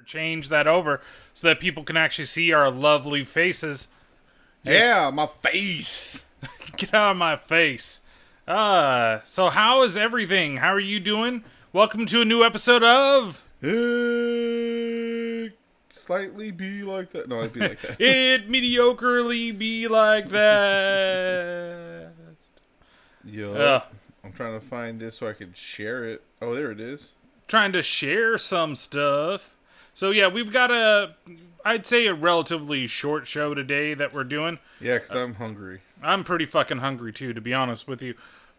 change that over so that people can actually see our lovely faces. Yeah, my face. Get out of my face. So how is everything? How are you doing? Welcome to a new episode of... Slightly be like that. No, I'd be like that. It mediocrely be like that. Yo, I'm trying to find this so I can share it. Oh, there it is. Trying to share some stuff. So yeah, we've got I'd say a relatively short show today that we're doing. Yeah, because I'm hungry. I'm pretty fucking hungry too, to be honest with you.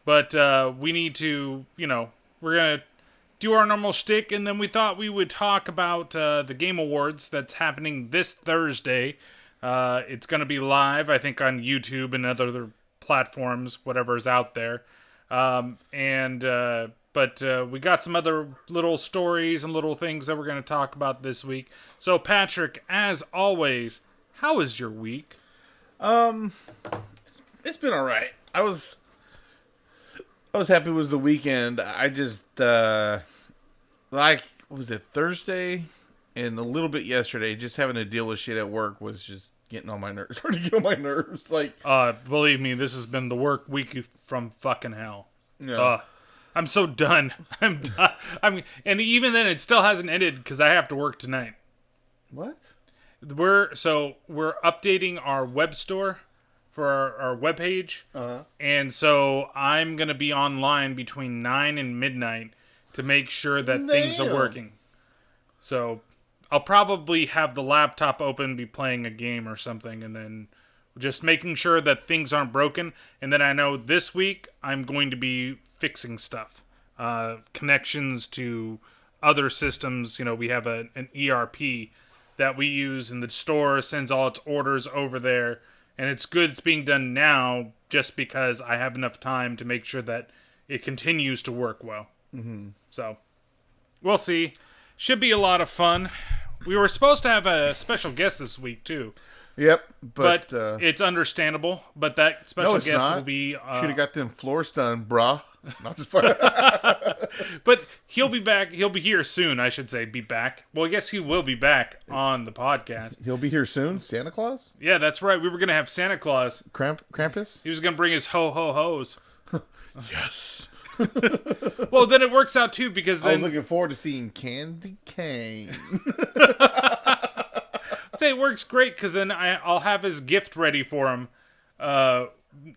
But we need to, we're going to do our normal shtick, and then we thought we would talk about the Game Awards that's happening this Thursday. It's going to be live, I think, on YouTube and other platforms, whatever's out there. But we got some other little stories and little things that we're going to talk about this week. So, Patrick, as always, how is your week? It's been all right. I was happy it was the weekend. I just what was it, Thursday and a little bit yesterday, just having to deal with shit at work was just getting on my nerves. Starting to get on my nerves. Believe me, this has been the work week from fucking hell. Yeah. I'm so done. I'm done. And even then, it still hasn't ended because I have to work tonight. What? We're updating our web store for our webpage. Uh-huh. And so I'm going to be online between 9 and midnight to make sure that things are working. So I'll probably have the laptop open, be playing a game or something, and then just making sure that things aren't broken. And then I know this week I'm going to be fixing stuff. Connections to other systems. We have an ERP that we use, and the store sends all its orders over there. And it's good it's being done now just because I have enough time to make sure that it continues to work well. Mm-hmm. So, we'll see. Should be a lot of fun. We were supposed to have a special guest this week, too. Yep, but it's understandable. But that special guest will be... Should have got them floors done, brah. Not just fun. But he'll be back. He'll be here soon, I should say. Be back. Well, I guess he will be back on the podcast. He'll be here soon? Santa Claus? Yeah, that's right. We were going to have Santa Claus. Krampus? He was going to bring his ho-ho-hos. Yes. Well, then it works out, too, because then... I was looking forward to seeing Candy Cane. I'd say it works great, because then I'll have his gift ready for him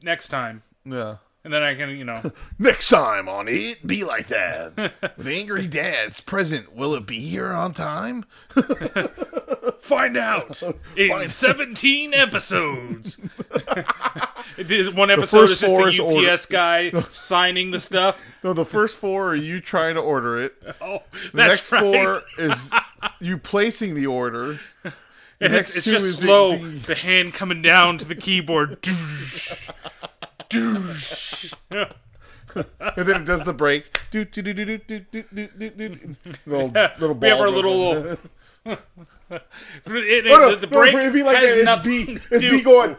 next time. Yeah. And then I can, Next time on It Be Like That. With Angry Dad's present, will it be here on time? Find out in 17 episodes. One episode is just the UPS guy signing the stuff. No, the first 4 are you trying to order it. Oh, the next 4 is you placing the order. And it's just slow. The hand coming down to the keyboard. And then it does the break. Little ball. We have our little. The break has nothing. It's me going.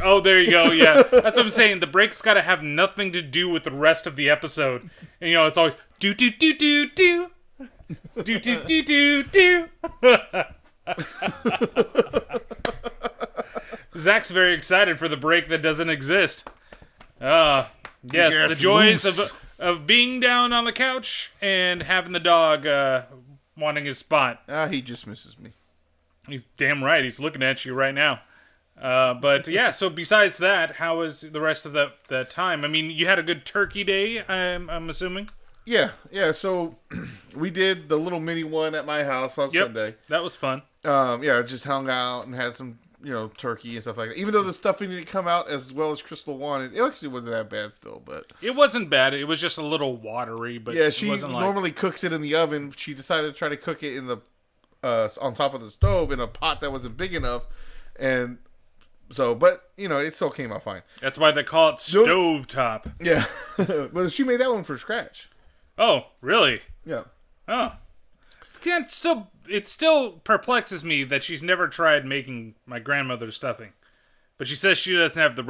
Oh, there you go. Yeah, that's what I'm saying. The break's got to have nothing to do with the rest of the episode. And it's always do do do do do do do do do do. Zach's very excited for the break that doesn't exist. Yes, the joys of being down on the couch and having the dog wanting his spot. He just misses me. He's damn right. He's looking at you right now. But yeah, so besides that, how was the rest of the time? I mean, you had a good turkey day, I'm assuming? Yeah. So we did the little mini one at my house on Sunday. That was fun. Just hung out and had some, turkey and stuff like that. Even though the stuffing didn't come out as well as Crystal wanted, it actually wasn't that bad still. But it wasn't bad. It was just a little watery. But yeah, she normally cooks it in the oven. She decided to try to cook it in the on top of the stove in a pot that wasn't big enough, and so. But it still came out fine. That's why they call it stovetop. Yeah, but she made that one from scratch. Oh, really? Yeah. Oh. It still perplexes me that she's never tried making my grandmother's stuffing. But she says she doesn't have the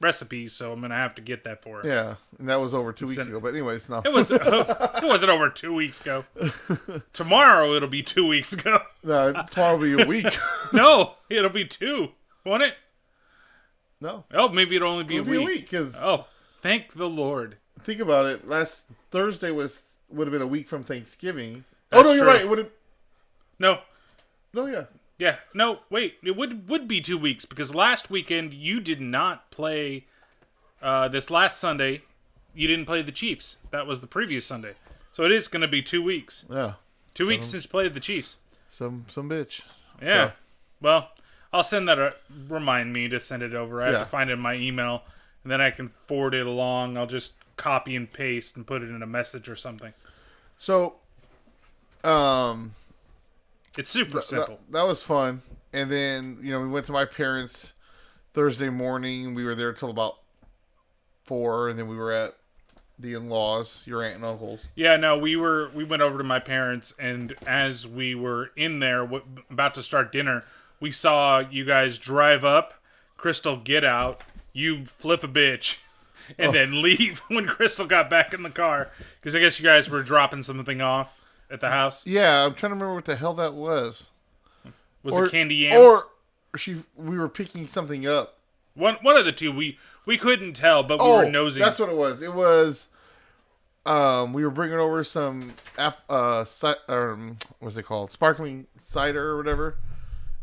recipes, so I'm gonna have to get that for her. Yeah, and that was over 2 weeks ago. But anyways, no. It was. It wasn't over 2 weeks ago. Tomorrow it'll be 2 weeks ago. No, tomorrow will be a week. No, it'll be 2, won't it? No. Oh, maybe it'll only be a week. Because thank the Lord. Think about it. Last Thursday would have been a week from Thanksgiving. That's you're true. right. It would have. No. No, yeah. Yeah, no, wait. It would be 2 weeks because last weekend you did not play. This last Sunday, you didn't play the Chiefs. That was the previous Sunday, so it is going to be 2 weeks. Yeah, 2 weeks since played the Chiefs. Some bitch. Yeah. So. Well, I'll send that. Remind me to send it over. I have to find it in my email, and then I can forward it along. I'll just copy and paste and put it in a message or something. So, it's super simple. That was fun. And then, we went to my parents' Thursday morning. We were there till about 4, and then we were at the in-laws, your aunt and uncle's. Yeah, no, we went over to my parents, and as we were in there, about to start dinner, we saw you guys drive up, Crystal get out, you flip a bitch, and then leave when Crystal got back in the car. Because I guess you guys were dropping something off at the house. Yeah, I'm trying to remember what the hell that was. Was it candy yams? Or we were picking something up. One of the two. We couldn't tell, but we were nosing. That's what it was. It was, we were bringing over some, what's it called? Sparkling cider or whatever.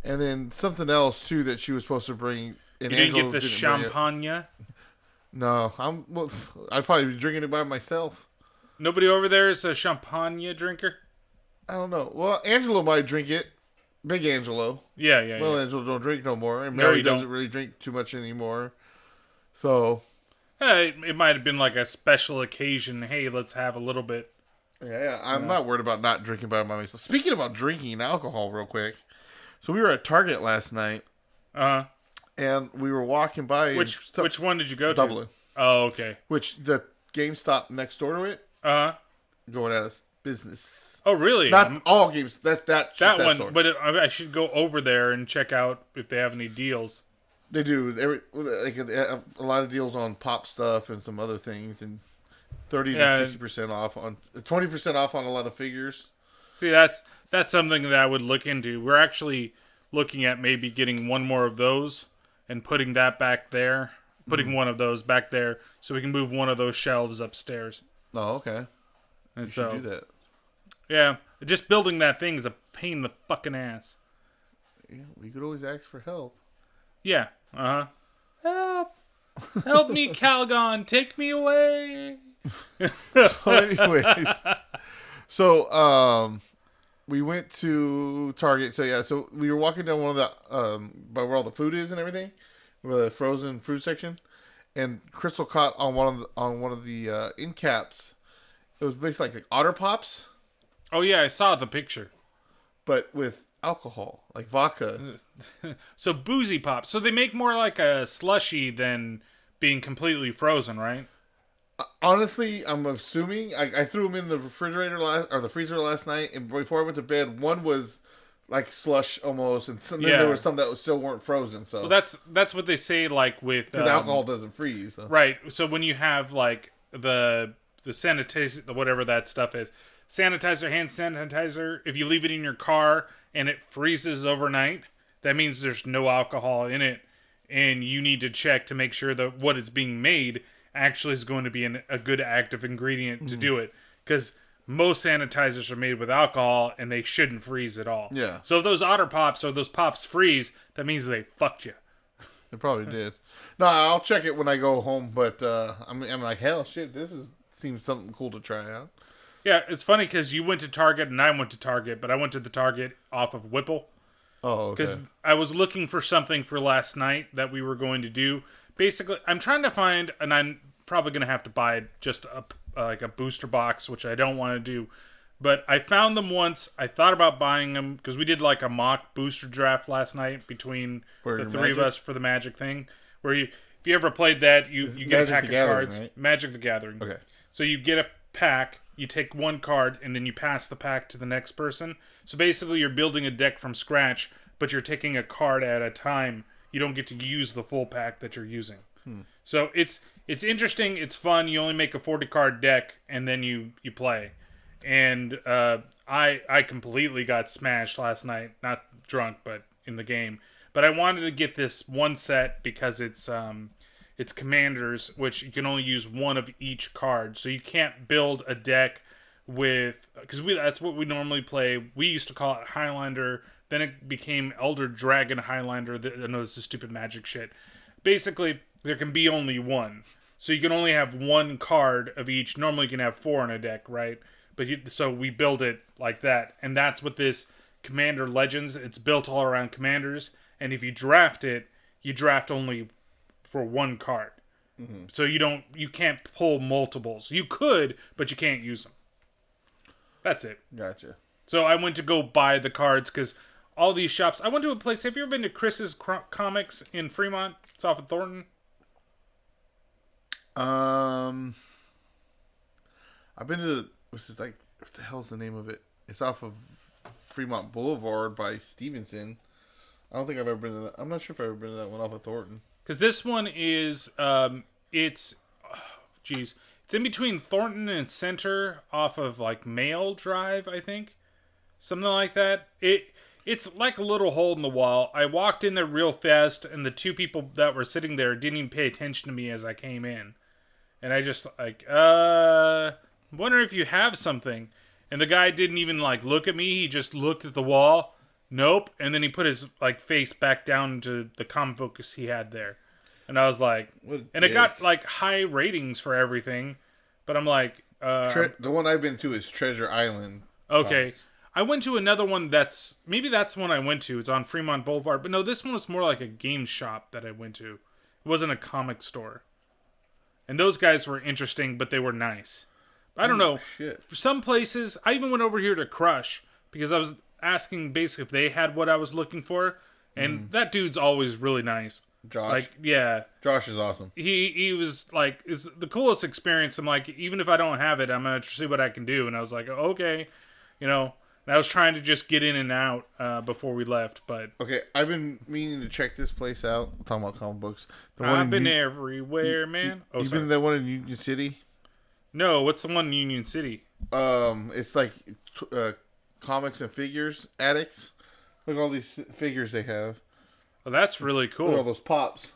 And then something else, too, that she was supposed to bring. You didn't get the champagne? No, I'd probably be drinking it by myself. Nobody over there is a champagne drinker? I don't know. Well, Angelo might drink it. Big Angelo. Yeah. Little Angelo don't drink no more. And Mary doesn't really drink too much anymore. So. It might have been like a special occasion. Hey, let's have a little bit. Yeah. I'm not worried about not drinking by myself. Speaking about drinking alcohol real quick. So we were at Target last night. Uh-huh. And we were walking by. Which one did you go to? Dublin. Oh, okay. Which the GameStop next door to it. Uh-huh. Going out of business. Oh, really? Not all games. That one. Store. But I should go over there and check out if they have any deals. They do. They have a lot of deals on pop stuff and some other things, and 30 to 60% off on 20% off on a lot of figures. See, that's something that I would look into. We're actually looking at maybe getting one more of those and putting that back there. Putting one of those back there so we can move one of those shelves upstairs. Oh, okay. And you should do that. Yeah, just building that thing is a pain in the fucking ass. Yeah, we could always ask for help. Yeah. Help me, Calgon, take me away. So anyways, we went to Target. So we were walking down one of the by where all the food is and everything, where the frozen fruit section, and Crystal caught on one of the end caps. It was basically like Otter Pops. Oh yeah, I saw the picture. But with alcohol, like vodka. So boozy pops. So they make more like a slushy than being completely frozen, right? Honestly, I'm assuming I threw them in the refrigerator the freezer last night, and before I went to bed, one was like slush almost, and then there was some that still weren't frozen. So well, that's what they say, like with because alcohol doesn't freeze, so. Right? So when you have like the sanitizer, whatever that stuff is, sanitizer, hand sanitizer, if you leave it in your car and it freezes overnight, that means there's no alcohol in it, and you need to check to make sure that what is being made actually is going to be a good active ingredient to do it, because most sanitizers are made with alcohol and they shouldn't freeze at all. Yeah. So if those Otter Pops or those Pops freeze, that means they fucked you. They probably did. No, I'll check it when I go home, but I'm like, hell, shit, seems something cool to try out. Yeah, it's funny because you went to Target and I went to Target, but I went to the Target off of Whipple. Oh, okay. Because I was looking for something for last night that we were going to do. Basically, I'm trying to find, and I'm probably going to have to buy just like a booster box, which I don't want to do. But I found them once. I thought about buying them because we did like a mock booster draft last night between the three of us for the Magic thing. Where if you ever played that, you get a pack of cards. Right? Magic the Gathering. Okay. So you get a pack, you take one card, and then you pass the pack to the next person. So basically you're building a deck from scratch, but you're taking a card at a time, you don't get to use the full pack that you're using. So it's interesting. It's fun. You only make a 40 card deck and then you play. And I completely got smashed last night. Not drunk, but in the game. But I wanted to get this one set because it's commanders, which you can only use one of each card. So you can't build a deck with, because that's what we normally play. We used to call it Highlander. Then it became Elder Dragon Highlander. I know this is stupid magic shit. Basically, there can be only one. So you can only have one card of each. Normally you can have 4 in a deck, right? But so we build it like that. And that's what this Commander Legends, it's built all around commanders. And if you draft it, you draft only for one card. Mm-hmm. So you can't pull multiples. You could, but you can't use them. That's it. Gotcha. So I went to go buy the cards because all these shops. I went to a place. Have you ever been to Chris's Comics in Fremont? It's off of Thornton. I've been to what the hell's the name of it? It's off of Fremont Boulevard by Stevenson. I don't think I've ever been to that. I'm not sure if I've ever been to that one off of Thornton. Because this one is it's in between Thornton and Center off of like Mail Drive, I think, something like that. It's like a little hole in the wall. I walked in there real fast, and the 2 people that were sitting there didn't even pay attention to me as I came in. And I just wonder if you have something. And the guy didn't even like look at me. He just looked at the wall. Nope. And then he put his like face back down to the comic books he had there. And I was like, and it got like high ratings for everything. But I'm like, the one I've been to is Treasure Island. Okay. Comics. I went to another one maybe that's the one I went to. It's on Fremont Boulevard. But no, this one was more like a game shop that I went to. It wasn't a comic store. And those guys were interesting, but they were nice. I don't know. Shit. For some places, I even went over here to Crush because I was asking basically if they had what I was looking for. And that dude's always really nice. Josh. Like, yeah. Josh is awesome. He was like, it's the coolest experience. I'm like, even if I don't have it, I'm going to see what I can do. And I was like, okay. You know, and I was trying to just get in and out before we left. But okay, I've been meaning to check this place out. I'm talking about comic books. I've been everywhere, man. You been to that one in Union City? No, what's the one in Union City? It's like comics and figures addicts. Look at all these figures they have. Oh, that's really cool. Look at all those pops.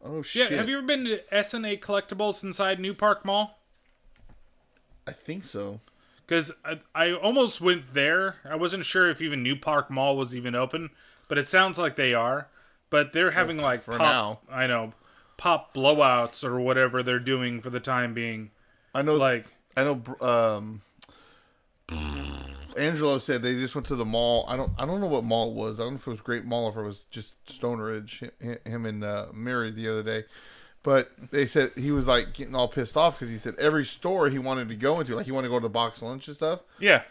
Oh shit! Yeah, have you ever been to SNA Collectibles inside New Park Mall? I think so. Because I almost went there. I wasn't sure if even New Park Mall was even open, but it sounds like they are. But they're having like for now. I know, pop blowouts or whatever they're doing for the time being. I know. Angelo said they just went to the mall. I don't know what mall it was. I don't know if it was Great Mall or if it was just Stone Ridge. Him and Mary the other day. But they said he was like getting all pissed off because he said every store he wanted to go into, like he wanted to go to the box lunch and stuff. Yeah.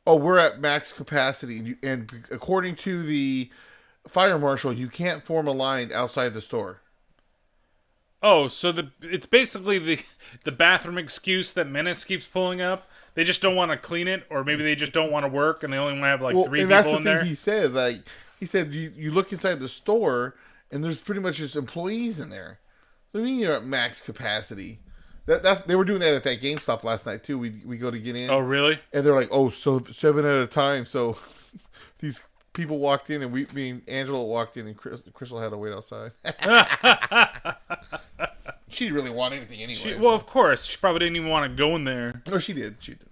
Oh, we're at max capacity. And according to the fire marshal, you can't form a line outside the store. Oh, so it's basically the bathroom excuse that Menace keeps pulling up. They just don't want to clean it, or maybe they just don't want to work, and they only want to have like 3 people in there. And that's the thing he said. Like he said, you look inside the store, and there's pretty much just employees in there. So I mean, you're at max capacity. They were doing that at that GameStop last night too. We go to get in. Oh, really? And they're like, oh, so 7 at a time. So these people walked in, and me and Angela walked in, and Crystal had to wait outside. She didn't really want anything anyway. Well, of course, she probably didn't even want to go in there. No, she did. She did.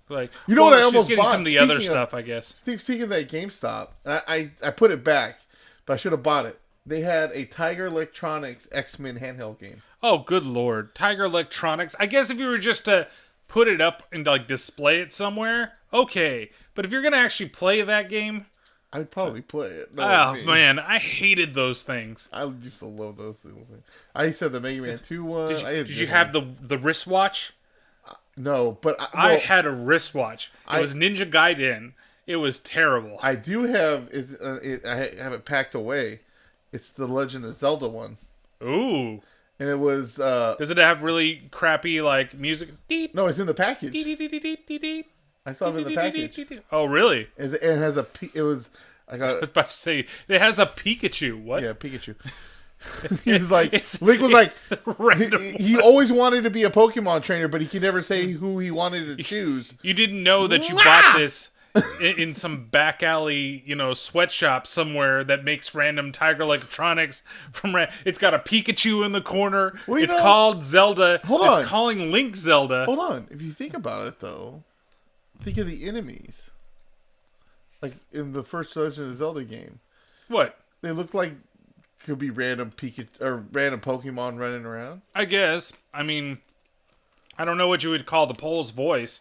Like, you know what I almost getting bought? Some of the other stuff, I guess. Speaking of that GameStop, I put it back, but I should have bought it. They had a Tiger Electronics X-Men handheld game. Oh, good lord. Tiger Electronics. I guess if you were just to put it up and like display it somewhere, okay. But if you're going to actually play that game, I'd probably play it. Oh, man. I hated those things. I used to love those things. I used to have the Mega Man 2 one. Did you have the wristwatch? No, but... I had a wristwatch. It was Ninja Gaiden. It was terrible. I do have... I have it packed away. It's the Legend of Zelda one. Ooh. And it was... Does it have really crappy, like, music? No, it's in the package. I saw it in the package. Oh, really? It has a... It was I I got was about to say it has a Pikachu. What? yeah, Pikachu. He was like, It's- Link was like, Random. he always wanted to be a Pokemon trainer, but he could never say who he wanted to choose. You didn't know that you bought this in some back alley, sweatshop somewhere that makes random Tiger electronics it's got a Pikachu in the corner. Well, It's called Zelda. Hold on. It's calling Link Zelda. Hold on. If you think about it, though, think of the enemies. Like in the first Legend of Zelda game, What? they look like could be random Pikachu or random Pokemon running around. I guess. I mean, I don't know what you would call the Pole's voice.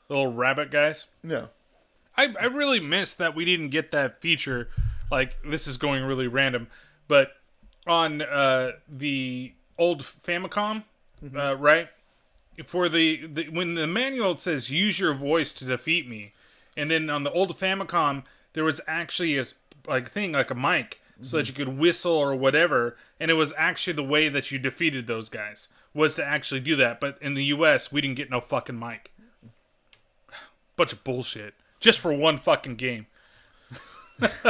The little rabbit guys. No. I really miss that we didn't get that feature. Like, this is going really random. But on the old Famicom, right? For the when the manual says, use your voice to defeat me. And then on the old Famicom, there was actually a thing, like a mic. So that you could whistle or whatever, and it was actually the way that you defeated those guys, was to actually do that. But in the US, we didn't get no fucking mic. Bunch of bullshit. Just for one fucking game. But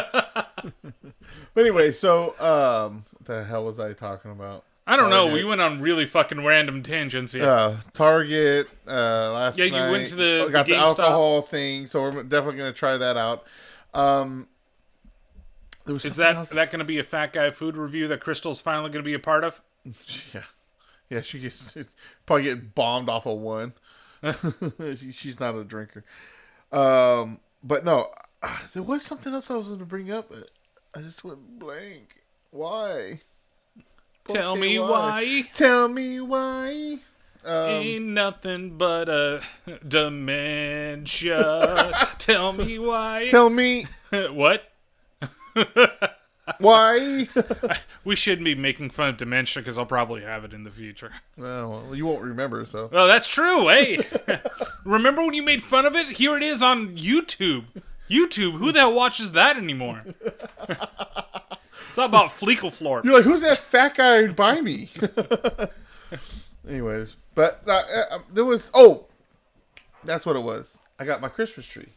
anyway, so what the hell was I talking about? I don't know, Target. we went on really fucking random tangents here. Target last night. Yeah, you went to the got the GameStop. alcohol thing, so we're definitely going to try that out. There was Is something else. that going to be a Fat Guy food review that Crystal's finally going to be a part of? Yeah, she gets probably get bombed off of one. She's not a drinker. But no, there was something else I was going to bring up. I just went blank. Why? Tell me why. Tell me why. Ain't nothing but a dementia. Tell me why. Tell me What? why. We shouldn't be making fun of dementia because I'll probably have it in the future. Well, you won't remember, so. Well, that's true. Hey, remember when you made fun of it? Here it is on YouTube. YouTube, who the hell watches that anymore? It's all about Fleekleflorp. You're like, who's that fat guy by me? Anyways, but there was. Oh, that's what it was. I got my Christmas tree.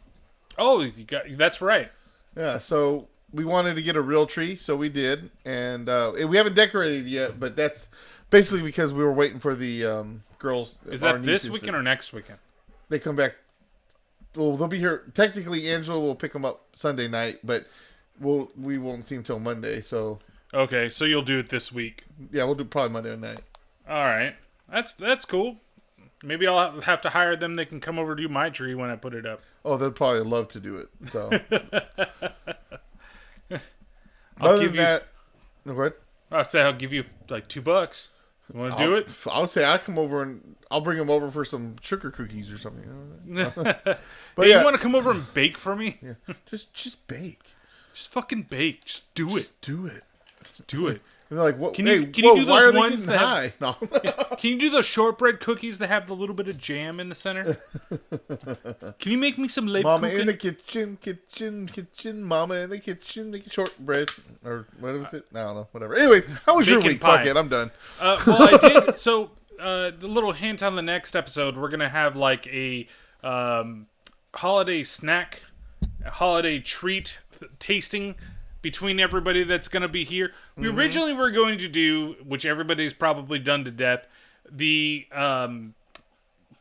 Oh, that's right. Yeah, so we wanted to get a real tree, so we did, and we haven't decorated yet. But that's basically because we were waiting for the girls. Is that this weekend or next weekend? They come back. Well, they'll be here. Technically, Angela will pick them up Sunday night, but we won't see them till Monday. So Okay, so you'll do it this week. yeah, we'll do probably Monday night. All right, that's cool. Maybe I'll have to hire them. They can come over to do my tree when I put it up. Oh, they'll probably love to do it. So I'll other give than that, what? I'll say I'll give you like $2. You want to do it? I'll say I'll come over and I'll bring them over for some sugar cookies or something. But Hey, yeah, you want to come over and bake for me? yeah, just bake. Just fucking bake. Just do it. Just do it. Just do it. And they're like, what? Can Hey, you do why those are they ones getting that high? No. Can you do those shortbread cookies that have the little bit of jam in the center? Can you make me some Mama in Lebkuchen? the kitchen. Mama in the kitchen, making shortbread. Or what was it? I don't know. Whatever. Anyway, how was your Bacon week? pie. Fuck it, I'm done. Well, I did. So, the little hint on the next episode, we're gonna have like a holiday snack, a holiday treat tasting between everybody that's gonna be here. We originally were going to do, which everybody's probably done to death, the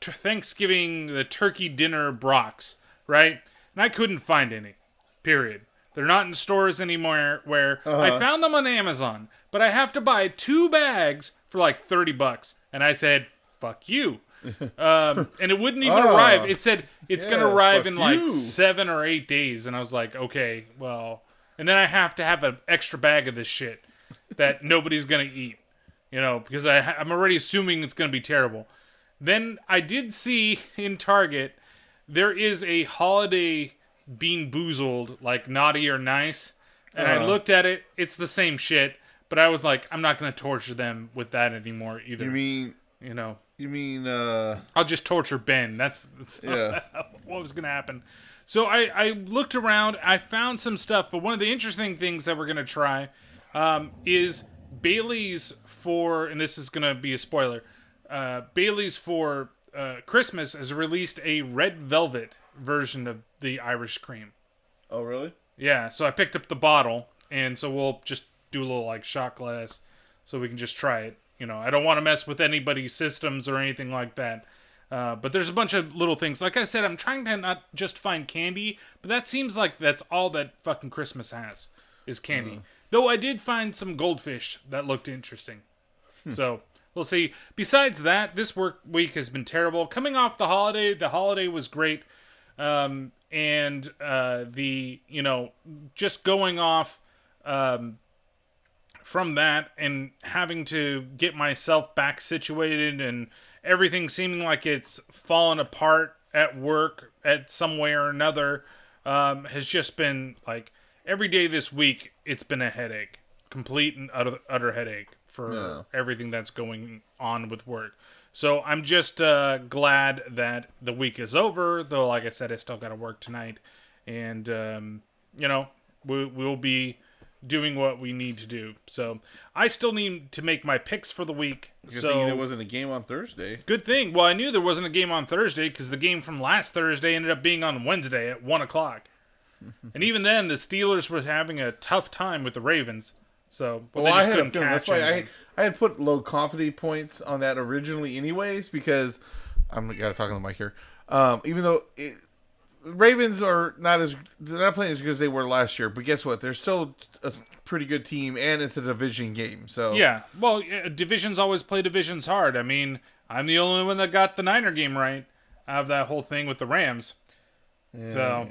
Thanksgiving, the turkey dinner brocks, right? And I couldn't find any. Period. They're not in stores anymore. Where I found them on Amazon, but I have to buy 2 bags for like $30, and I said, "Fuck you." And it wouldn't even arrive. It said it's gonna arrive fuck in like you. 7 or 8 days, and I was like, okay, well, and then I have to have an extra bag of this shit that nobody's gonna eat, because I'm already assuming it's gonna be terrible. Then I did see in Target there is a holiday Bean Boozled, like Naughty or Nice, and I looked at it. It's the same shit, but I was like, I'm not gonna torture them with that anymore either. You mean I'll just torture Ben. That's yeah. what was gonna happen. So I looked around. I found some stuff, but one of the interesting things that we're gonna try is Bailey's for, and this is gonna be a spoiler. Bailey's for Christmas has released a red velvet version of the Irish cream. Oh really? Yeah, so I picked up the bottle, and so we'll just do a little like shot glass, so we can just try it. I don't want to mess with anybody's systems or anything like that. But there's a bunch of little things. Like I said, I'm trying to not just find candy, but that seems like that's all that fucking Christmas has is candy. Though I did find some goldfish that looked interesting. So we'll see. Besides that, this work week has been terrible. Coming off the holiday was great. And just going off from that and having to get myself back situated and everything seeming like it's fallen apart at work at some way or another has just been like every day this week it's been a headache, complete and utter headache for everything that's going on with work. So I'm just glad that the week is over, though like I said, I still got to work tonight, and we'll be doing what we need to do. So I still need to make my picks for the week. Good thing there wasn't a game on Thursday. Good thing. Well, I knew there wasn't a game on Thursday because the game from last Thursday ended up being on Wednesday at 1 o'clock. And even then, the Steelers were having a tough time with the Ravens. So, I had a feeling. That's why I had put low confidence points on that originally anyways, because I'm got to talk on the mic here. Even though Ravens are they're not playing as good as they were last year, but guess what? They're still a pretty good team, and it's a division game. So yeah, well, divisions always play divisions hard. I mean, I'm the only one that got the Niner game right out of that whole thing with the Rams. Yeah.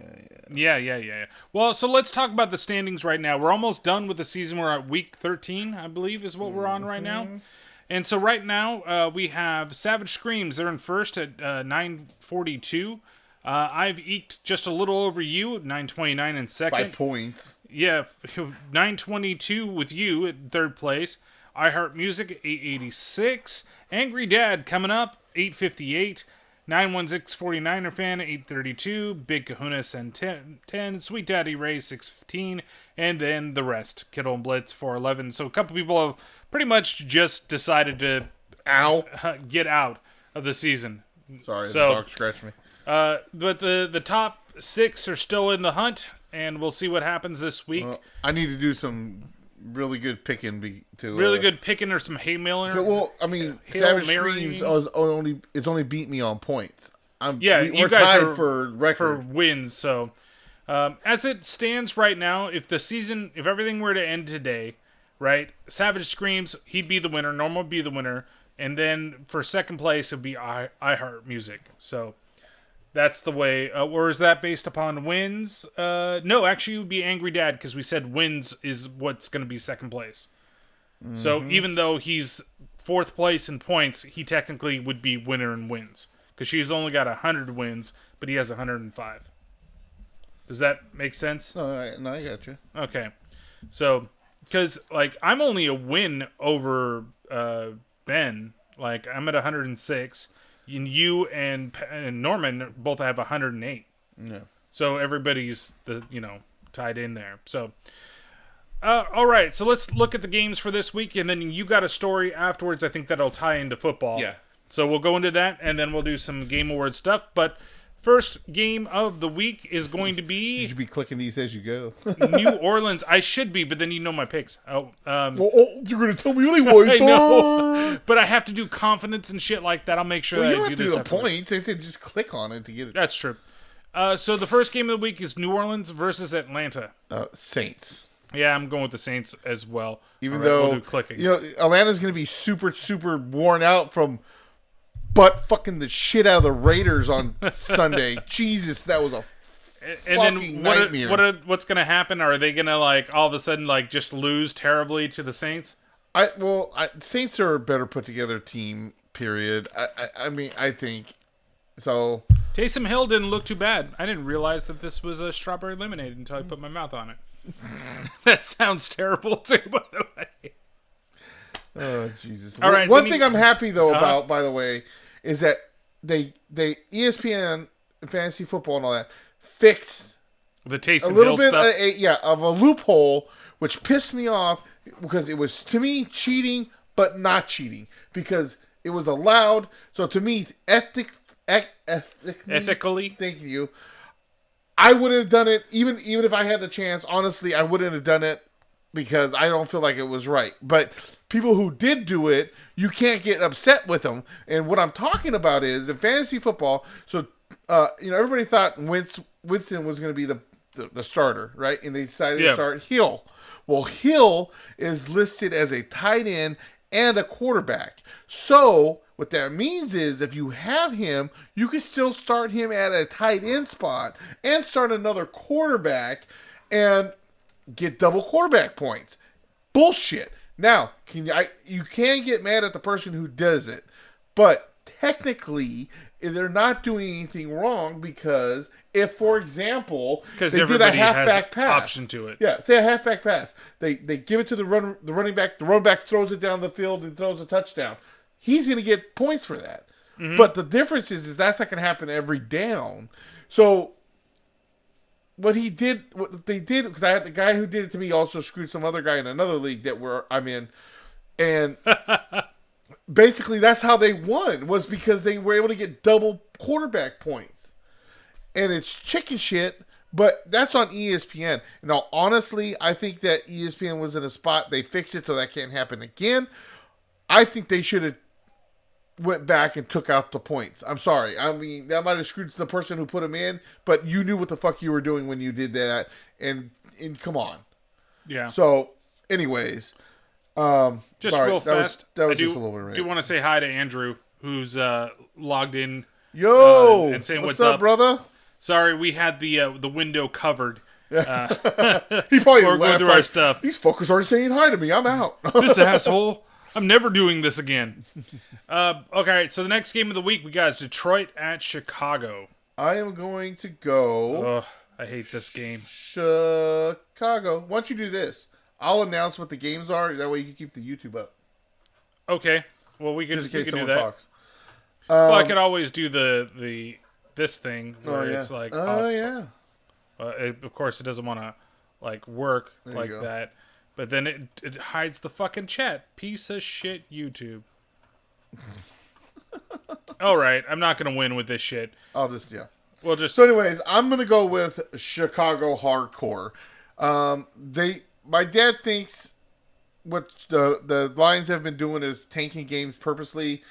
Well, so let's talk about the standings right now. We're almost done with the season. We're at week 13, I believe, is what we're on right now. And so right now we have Savage Screams. They're in first at 942. I've eked just a little over you, 929 in second. 5 points. Yeah, 922 with you at third place. I Heart Music, 886. Angry Dad coming up, 858. 916 49er fan, 832. Big Kahuna send 10. Sweet Daddy Ray, 615. And then the rest. Kittle and Blitz, 411. So a couple people have pretty much just decided to get out of the season. Sorry, the dog scratched me. But the top 6 are still in the hunt, and we'll see what happens this week. I need to do some really good picking good picking or some hay-mailer. Well, I mean, Savage Screams it's only beat me on points. You we're guys tied are for record for wins. So, as it stands right now, if everything were to end today, right? Savage Screams, he'd be the winner. Normal would be the winner, and then for second place it'd be I Heart Music. So. That's the way. Or is that based upon wins? No, actually, it would be Angry Dad because we said wins is what's going to be second place. Mm-hmm. So even though he's fourth place in points, he technically would be winner in wins because she's only got 100 wins, but he has 105. Does that make sense? No, I got you. Okay. So, because I'm only a win over Ben. I'm at 106. And you and Norman both have 108. Yeah. So everybody's tied in there. So, all right. So let's look at the games for this week, and then you got a story afterwards. I think that'll tie into football. Yeah. So we'll go into that, and then we'll do some Game Award stuff. But first game of the week is going to be. You should be clicking these as you go. New Orleans. I should be, but then you know my picks. You're going to tell me anyway. I know, but I have to do confidence and shit like that. I'll make sure that I do this. You don't have to do the points. They just click on it to get it. That's true. So the first game of the week is New Orleans versus Atlanta. Saints. Yeah, I'm going with the Saints as well. Even though, we'll do clicking. Atlanta's going to be super, super worn out from butt fucking the shit out of the Raiders on Sunday. Jesus, that was a fucking nightmare. What's going to happen? Are they going to all of a sudden just lose terribly to the Saints? Saints are a better put together team. Period. I mean, I think so. Taysom Hill didn't look too bad. I didn't realize that this was a strawberry lemonade until I put my mouth on it. That sounds terrible too, by the way. Oh Jesus! All right. One thing I'm happy though about, by the way, is that they ESPN fantasy football and all that fixed the Taysom a little Hill bit stuff. Of a loophole, which pissed me off because it was to me cheating, but not cheating because it was allowed. So to me, ethically, thank you. I wouldn't have done it even if I had the chance. Honestly, I wouldn't have done it because I don't feel like it was right. But people who did do it, you can't get upset with them. And what I'm talking about is in fantasy football. So everybody thought Winston was going to be the starter, right? And they decided to start Hill. Well, Hill is listed as a tight end and a quarterback. So what that means is if you have him, you can still start him at a tight end spot and start another quarterback and get double quarterback points. Bullshit. Now, you can get mad at the person who does it, but technically they're not doing anything wrong because if, for example, they did a halfback pass, option to it. Yeah, say a halfback pass. They give it to the running back. The running back throws it down the field and throws a touchdown. He's going to get points for that. Mm-hmm. But the difference is that's not going to happen every down. So what they did, because I had the guy who did it to me also screwed some other guy in another league that I'm in, and basically that's how they won, was because they were able to get double quarterback points. And it's chicken shit, but that's on ESPN. Now, honestly, I think that ESPN was in a spot, they fixed it so that can't happen again. I think they should have went back and took out the points. I'm sorry. I mean, that might have screwed the person who put them in, but you knew what the fuck you were doing when you did that, and come on. Yeah. So, anyways. Just sorry, real fast. That was just a little bit random. I do want to say hi to Andrew, who's logged in. Yo! And saying what's up, brother? Sorry, we had the window covered. He probably going through our stuff. These fuckers aren't saying hi to me. I'm out. This asshole. I'm never doing this again. Okay, so the next game of the week we got is Detroit at Chicago. I am going to go. Oh, I hate this game. Chicago. Why don't you do this? I'll announce what the games are. That way you can keep the YouTube up. Okay. Well, we can Just in case do someone that. talks. Well, I could always do this thing where it's like, yeah. Of course, it doesn't want to work there like that, but then it hides the fucking chat. Piece of shit, YouTube. All right, I'm not gonna win with this shit. I'll just Well, just so. Anyways, I'm gonna go with Chicago hardcore. My dad thinks what the Lions have been doing is tanking games purposely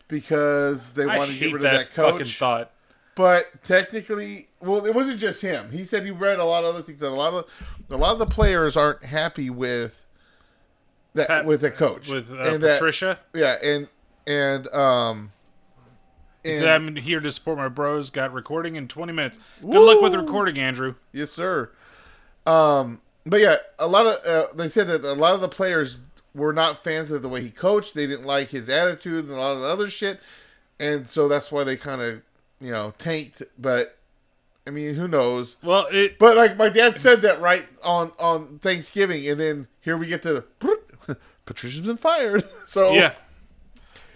because they want to get rid of that coach. Fucking thought. But technically, well, it wasn't just him. He said he read a lot of other things. That a lot of the players aren't happy with that with the coach with Patricia. He said, "I'm here to support my bros. Got recording in 20 minutes. Good luck with the recording, Andrew." Yes, sir. But yeah, a lot of they said that a lot of the players were not fans of the way he coached. They didn't like his attitude and a lot of the other shit, and so that's why they kind of tanked. But I mean, who knows? Well, but like my dad said that right on Thanksgiving, and then here we get to Patricia's been fired. So yeah.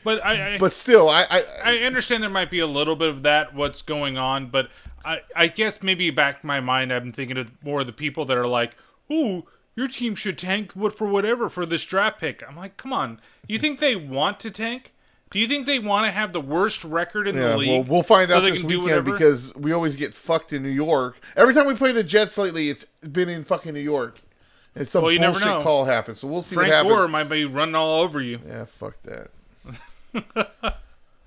But but still, I understand there might be a little bit of that, what's going on, but I guess maybe back in my mind, I'm thinking of more of the people that are like, ooh, your team should tank for whatever for this draft pick. I'm like, come on. You think they want to tank? Do you think they want to have the worst record in the league? Well, we'll find out this weekend because we always get fucked in New York. Every time we play the Jets lately, it's been in fucking New York. And some bullshit call happens, so we'll see what happens. Frank Gore might be running all over you. Yeah, fuck that.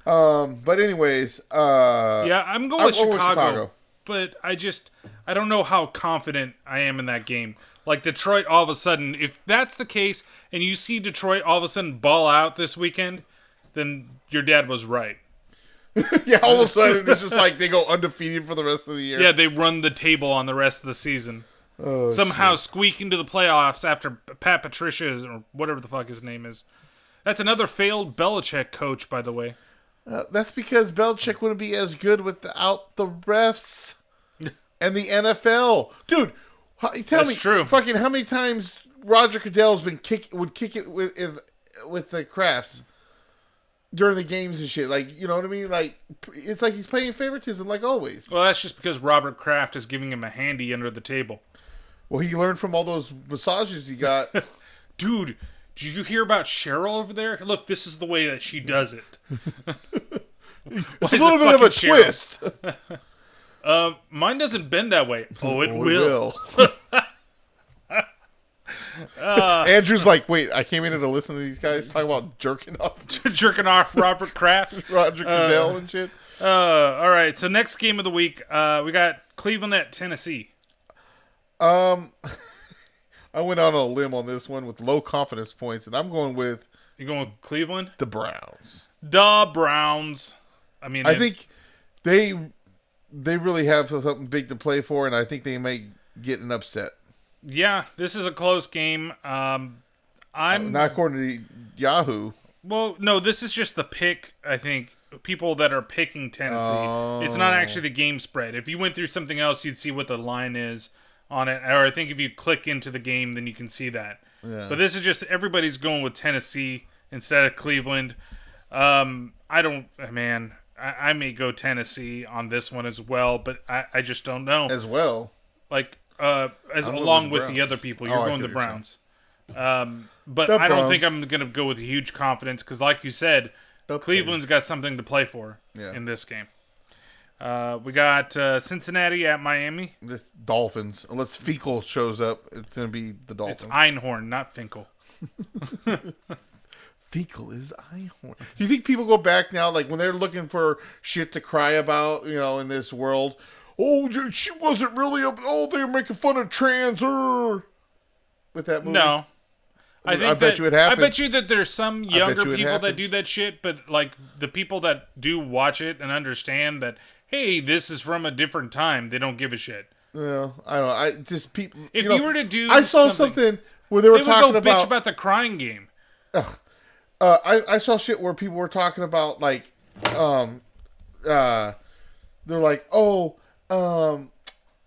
But anyways, yeah, I'm going with Chicago. But I don't know how confident I am in that game. Like Detroit, all of a sudden, if that's the case, and you see Detroit all of a sudden ball out this weekend, then your dad was right. Yeah, all of a sudden it's just like they go undefeated for the rest of the year. Yeah, they run the table on the rest of the season. Oh, somehow squeak into the playoffs after Pat Patricia or whatever the fuck his name is. That's another failed Belichick coach, by the way. That's because Belichick wouldn't be as good without the refs and the NFL. Dude, tell me, true. Fucking how many times Roger Goodell's would kick it with the Crafts during the games and shit. Like, you know what I mean? Like, it's like he's playing favoritism like always. Well, that's just because Robert Kraft is giving him a handy under the table. Well, he learned from all those massages he got. Dude, did you hear about Cheryl over there? Look, this is the way that she does it. It's a little bit of a twist. Mine doesn't bend that way. Oh, it Oh, will. Andrew's like, wait, I came in to listen to these guys talk about jerking off Jerking off Robert Kraft. Roger Goodell and shit. All right, so next game of the week, we got Cleveland at Tennessee. I went out on a limb on this one with low confidence points, and I'm going with You going with Cleveland? the Browns. The Browns. I mean, I think they really have something big to play for, and I think they may get an upset. yeah, this is a close game. I'm Not according to Yahoo. well, no, this is just the pick. I think people that are picking Tennessee. Oh. It's not actually the game spread. If you went through something else, you'd see what the line is on it. Or I think if you click into the game, then you can see that. Yeah. But this is just everybody's going with Tennessee instead of Cleveland. I don't, man. I may go Tennessee on this one as well, but I just don't know. As well. Like going along with with the the other Browns. people, Oh, you're I going see the what you're Browns. But The I don't think Browns. I'm going to go with huge confidence because, like you said, The Cleveland's got something to play for in this game. We got Cincinnati at Miami. This Dolphins. Unless Fecal shows up, it's going to be the It's Dolphins. Einhorn, not Finkel. Fecal is Einhorn. Do you think people go back now, like when they're looking for shit to cry about, in this world? Oh, she wasn't really they were making fun of trans. With that movie? No. I bet you it happens. I bet you that there's some younger you it people that do happens. that shit, but like the people that do watch it and understand that, hey, this is from a different time, they don't give a shit. Yeah, I don't know. I just people. If you were to do I saw something where they were they would talking go bitch about. about the crying game. I saw shit where people were talking about like, they're like,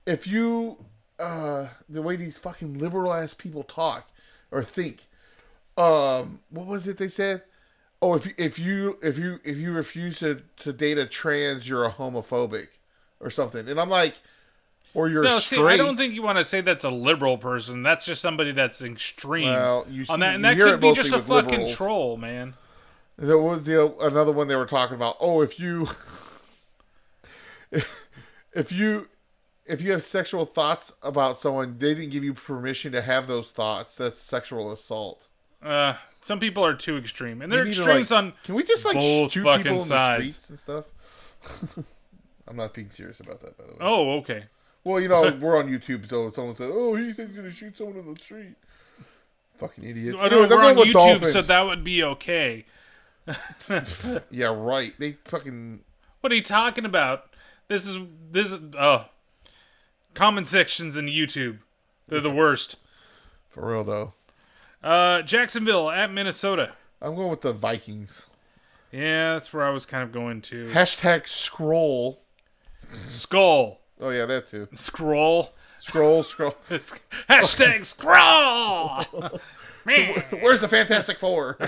if you, the way these fucking liberal ass people talk or think, what was it they said? Oh, if you refuse to date a trans, you're a homophobic or something. And I'm like, or you're straight. See, I don't think you want to say that's a liberal person. That's just somebody that's extreme Well, you see, on that, and you that hear could it be just mostly a with fucking liberals. troll, man. There was another one they were talking about. Oh, if you have sexual thoughts about someone, they didn't give you permission to have those thoughts. That's sexual assault. Some people are too extreme, and they're We need to, extremes on. Can we just both shoot fucking people in sides. the streets and stuff? I'm not being serious about that, by the way. Oh, okay. Well, we're on YouTube, so someone said, "Oh, he thinks he's gonna shoot someone in the street." Fucking idiots. I know Anyways, I'm we're on going with YouTube, Dolphins. so that would be okay. Yeah, right. They fucking. What are you talking about? This is comment sections in YouTube. They're the worst. For real though. Jacksonville at Minnesota. I'm going with the Vikings. Yeah, that's where I was kind of going to. Hashtag scroll. Skull. Oh yeah, that too. Scroll. Scroll. Hashtag scroll. Man, Where's the Fantastic Four?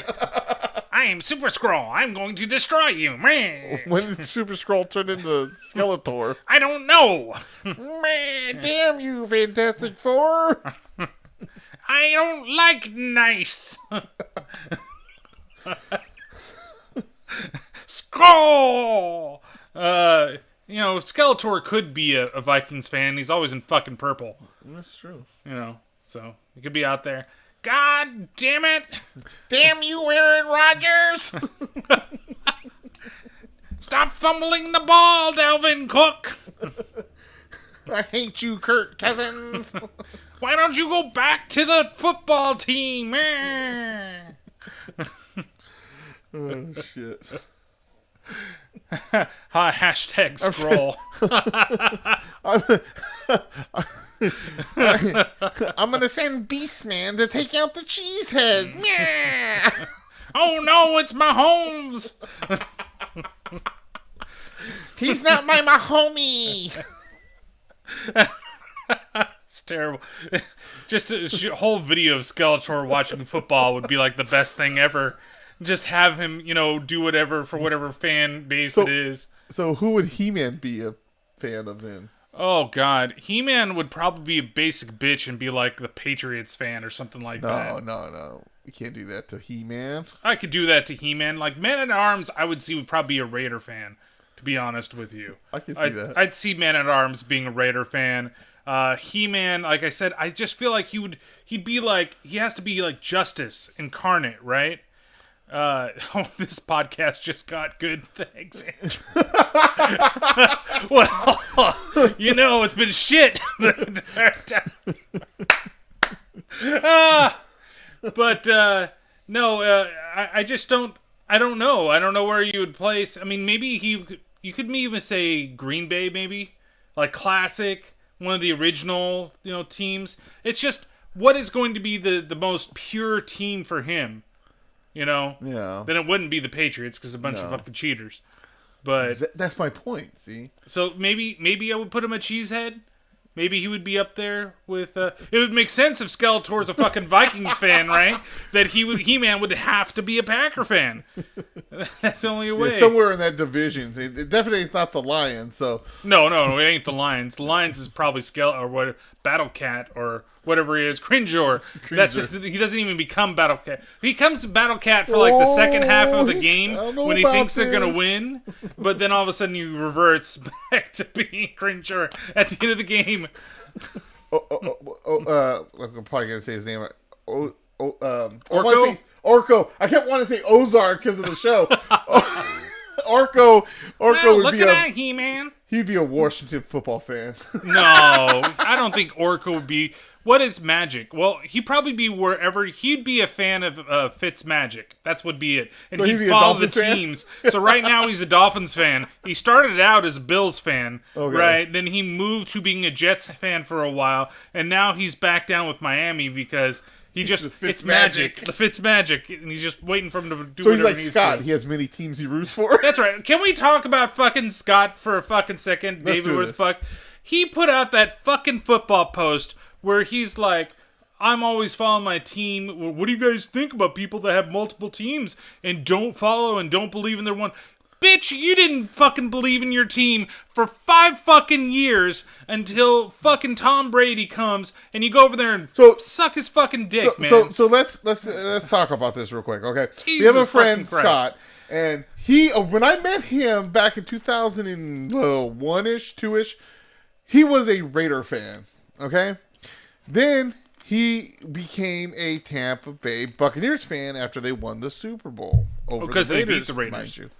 I am Super Scroll. I'm going to destroy you. Man. When did Super Scroll turn into Skeletor? I don't know. Man, damn you, Fantastic Four! I don't like nice. Skull. Skeletor could be a Vikings fan. He's always in fucking purple. That's true. So he could be out there. God damn it! Damn you, Aaron Rodgers! Stop fumbling the ball, Delvin Cook. I hate you, Kirk Cousins. Why don't you go back to the football team? Man? Oh shit! Hashtag scroll. I'm gonna send Beastman to take out the cheese heads. Oh no, it's Mahomes. He's not my homie. It's terrible. Just a whole video of Skeletor watching football would be like the best thing ever. Just have him, do whatever for whatever fan base it is. So who would He-Man be a fan of then? Oh, God. He-Man would probably be a basic bitch and be like the Patriots fan or something like that. No. You can't do that to He-Man. I could do that to He-Man. Like, Man-at-Arms, I would see would probably be a Raider fan, to to be honest with you. I can see that. I'd see Man-at-Arms being a Raider fan. He-Man, like I said, I just feel like he has to be like Justice incarnate, right? This podcast just got good. Thanks, Andrew. Well, it's been shit. No, I just don't. I don't know. I don't know where you would place. I mean, maybe you could even say Green Bay, maybe like classic, one of the original, teams. It's just what is going to be the most pure team for him. Yeah. Then it wouldn't be the Patriots because a bunch of fucking cheaters. But that's my point. See. So maybe I would put him a cheesehead. Maybe he would be up there with. It would make sense if Skeletor's a fucking Vikings fan, right? That He-Man would have to be a Packer fan. That's the only way. Yeah, somewhere in that division. It definitely is not the Lions. So no, it ain't the Lions. The Lions is probably Skeletor or what, Battle Cat or whatever he is, Cringor. He doesn't even become Battle Cat. He becomes Battle Cat for like the second half of the game when he thinks they're gonna win, but then all of a sudden he reverts back to being Cringor at the end of the game. I'm probably gonna say his name right. Orko? Orko. I kept wanting to say Ozark because of the show. Orko would be He-Man. He'd be a Washington football fan. No, I don't think Orko would be. What is magic? Well, he'd probably be wherever. He'd be a fan of Fitz Magic. That's would be it. And so he'd follow the teams. So right now he's a Dolphins fan. He started out as a Bills fan, right? Then he moved to being a Jets fan for a while, and now he's back down with Miami because he just it's magic. The Fitz Magic, and he's just waiting for him to do. So he's whatever like he needs Scott. to. He has many teams he roots for. That's right. Can we talk about fucking Scott for a fucking second? Let's David, what the fuck? He put out that fucking football post where he's like, I'm always following my team. What do you guys think about people that have multiple teams and don't follow and don't believe in their one? Bitch, you didn't fucking believe in your team for 5 fucking years until fucking Tom Brady comes and you go over there and suck his fucking dick, man. So let's talk about this real quick, okay? Jesus we have a friend, Christ. Scott, and he when I met him back in 2001-ish, 2-ish, he was a Raider fan, okay? Then he became a Tampa Bay Buccaneers fan after they won the Super Bowl over because the they Raiders, beat the Raiders. mind you.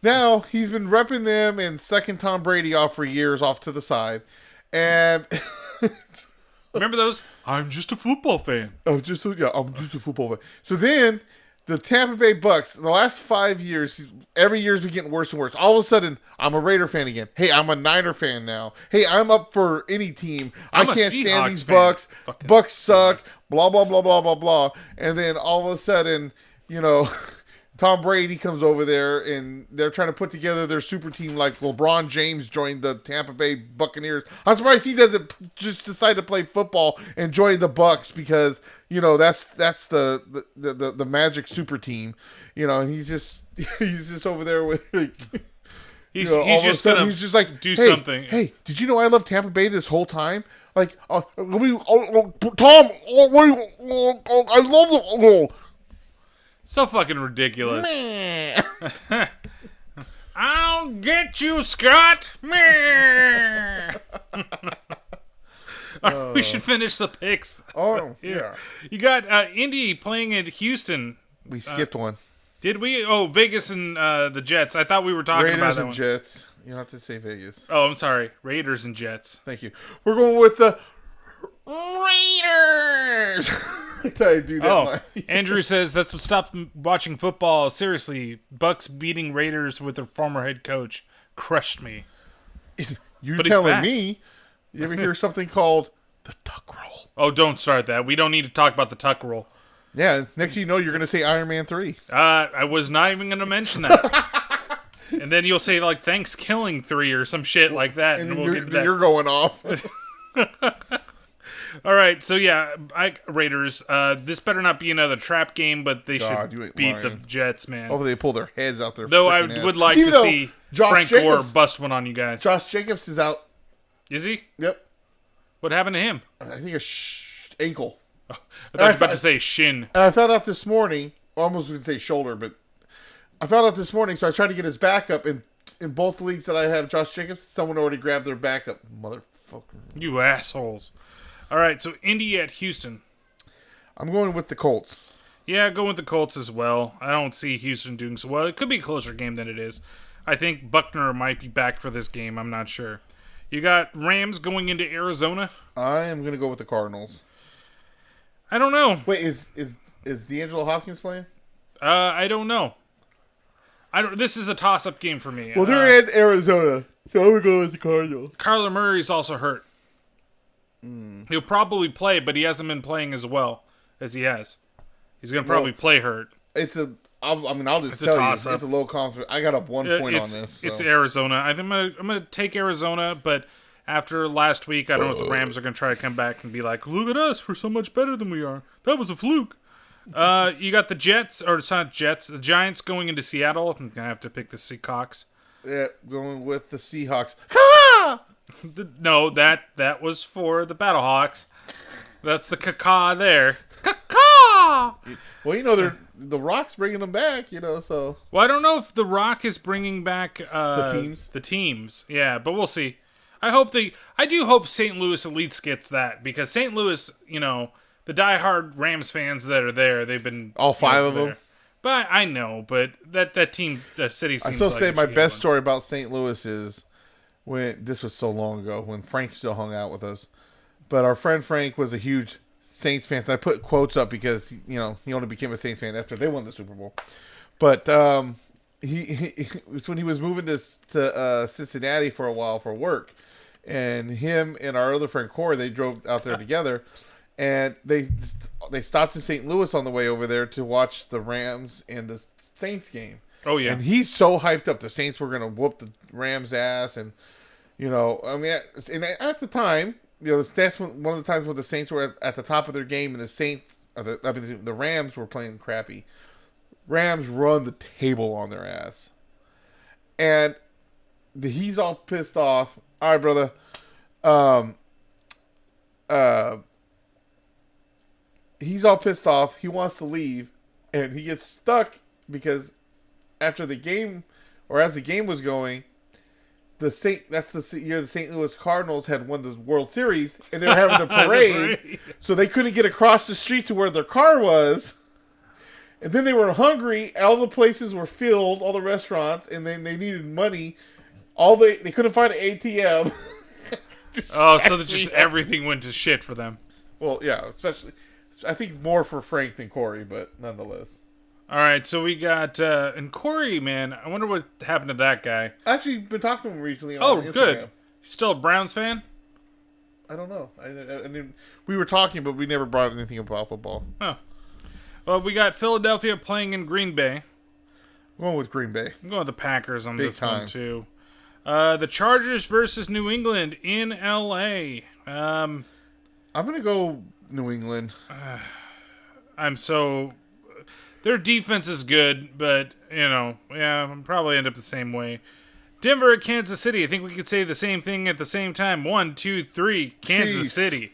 Now he's been repping them and sucking Tom Brady off for years off to the side, and remember those? I'm just a football fan. I'm just a football fan. So then the Tampa Bay Bucks, the last 5 years, every year's been getting worse and worse. All of a sudden, I'm a Raider fan again. Hey, I'm a Niner fan now. Hey, I'm up for any team. I can't stand these Bucks. Bucks suck. Blah, blah, blah, blah, blah, blah. And then all of a sudden, Tom Brady comes over there and they're trying to put together their super team like LeBron James joined the Tampa Bay Buccaneers. I'm surprised he doesn't just decide to play football and join the Bucks because, that's the Magic super team. And he's just over there with he's just like do something. Hey, did you know I love Tampa Bay this whole time? Like, Tom, I love the. So fucking ridiculous. I'll get you, Scott. We should finish the picks. Oh, yeah. You got Indy playing at Houston. We skipped one. Did we? Oh, Vegas and the Jets. I thought we were talking about that one. Raiders and Jets. You don't have to say Vegas. Oh, I'm sorry. Raiders and Jets. Thank you. We're going with the Raiders. I do that. Andrew says that's what stopped watching football. Seriously, Bucks beating Raiders with their former head coach crushed me. You're telling me? You ever hear something called the tuck roll? Oh, don't start that. We don't need to talk about the tuck roll. Yeah, next thing you know, you're going to say Iron Man 3. I was not even going to mention that. And then you'll say, like, Thanksgiving 3 or some shit like that. And we'll get to that. You're going off. All right, so yeah, Raiders. This better not be another trap game, but they should beat the Jets, man. Hopefully they pull their heads out their Though I would like to see Frank Gore bust one on you guys. Josh Jacobs is out. Is he? Yep. What happened to him? I think a ankle. Oh, I thought you were about to say shin. And I found out this morning, almost would say shoulder, but I found out this morning, so I tried to get his backup, and in both leagues that I have Josh Jacobs, someone already grabbed their backup. Motherfucker. You assholes. All right, so Indy at Houston. I'm going with the Colts. Yeah, go with the Colts as well. I don't see Houston doing so well. It could be a closer game than it is. I think Buckner might be back for this game. I'm not sure. You got Rams going into Arizona. I am going to go with the Cardinals. I don't know. Wait, is D'Angelo Hopkins playing? I don't know. This is a toss-up game for me. Well, they're in Arizona, so I'm going to go with the Cardinals. Kyler Murray's also hurt. He'll probably play, but he hasn't been playing as well as he has. He's going to probably play hurt. I'll just tell you, it's a low confidence. I got up 1 point on this. So. It's Arizona. I think I'm gonna take Arizona, but after last week, I don't know if the Rams are gonna try to come back and be like, "Look at us, we're so much better than we are. That was a fluke." You got the Jets, or it's not Jets. The Giants going into Seattle. I'm gonna have to pick the Seahawks. Yeah, going with the Seahawks. Ha! No, that was for the Battlehawks. That's the caca there. Well, the Rock's bringing them back, so. Well, I don't know if the Rock is bringing back the teams. The teams, yeah, but we'll see. I do hope St. Louis at least gets that, because St. Louis, the diehard Rams fans that are there, they've been all 5 of them. But I know, but that team, that city seems. I still like say my best story about St. Louis is when this was so long ago when Frank still hung out with us, but our friend Frank was a huge Saints fans. I put quotes up because he only became a Saints fan after they won the Super Bowl. But he was when he was moving to Cincinnati for a while for work, and him and our other friend Corey, they drove out there together, and they stopped in St. Louis on the way over there to watch the Rams and the Saints game. Oh yeah, and he's so hyped up. The Saints were going to whoop the Rams' ass, and and at the time. That's one of the times when the Saints were at the top of their game, and the Rams were playing crappy. Rams run the table on their ass, and he's all pissed off. All right, brother. He's all pissed off. He wants to leave, and he gets stuck because after the game, or as the game was going. That's the year the St. Louis Cardinals had won the World Series, and they were having the parade, so they couldn't get across the street to where their car was. And then they were hungry. All the places were filled, all the restaurants, and then they needed money. They couldn't find an ATM. So everything went to shit for them. Well, yeah, especially I think more for Frank than Corey, but nonetheless. All right, so we got and Corey, man. I wonder what happened to that guy. I actually been talking to him recently on Instagram. Good. Still a Browns fan? I don't know. I mean, we were talking, but we never brought anything about football. Oh. Well, we got Philadelphia playing in Green Bay. I'm going with Green Bay. I'm going with the Packers on this time. one too. The Chargers versus New England in L.A. I'm going to go New England. Their defense is good, but, I'll probably end up the same way. Denver at Kansas City. I think we could say the same thing at the same time. 1, 2, 3. Kansas City.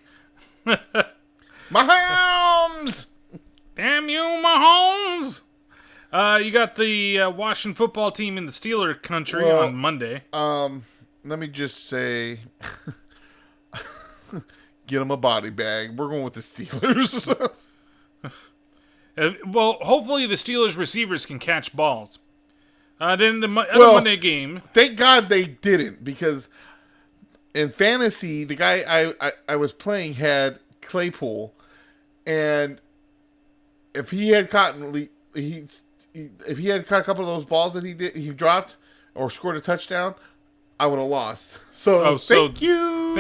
Mahomes! Damn you, Mahomes! You got the Washington football team in the Steeler country on Monday. Let me just say... Get them a body bag. We're going with the Steelers. Well, hopefully the Steelers receivers can catch balls. Then the other Monday game. Thank God they didn't, because in fantasy, the guy I was playing had Claypool, and if he had caught if he had caught a couple of those balls that he dropped or scored a touchdown, I would have lost. So thank you.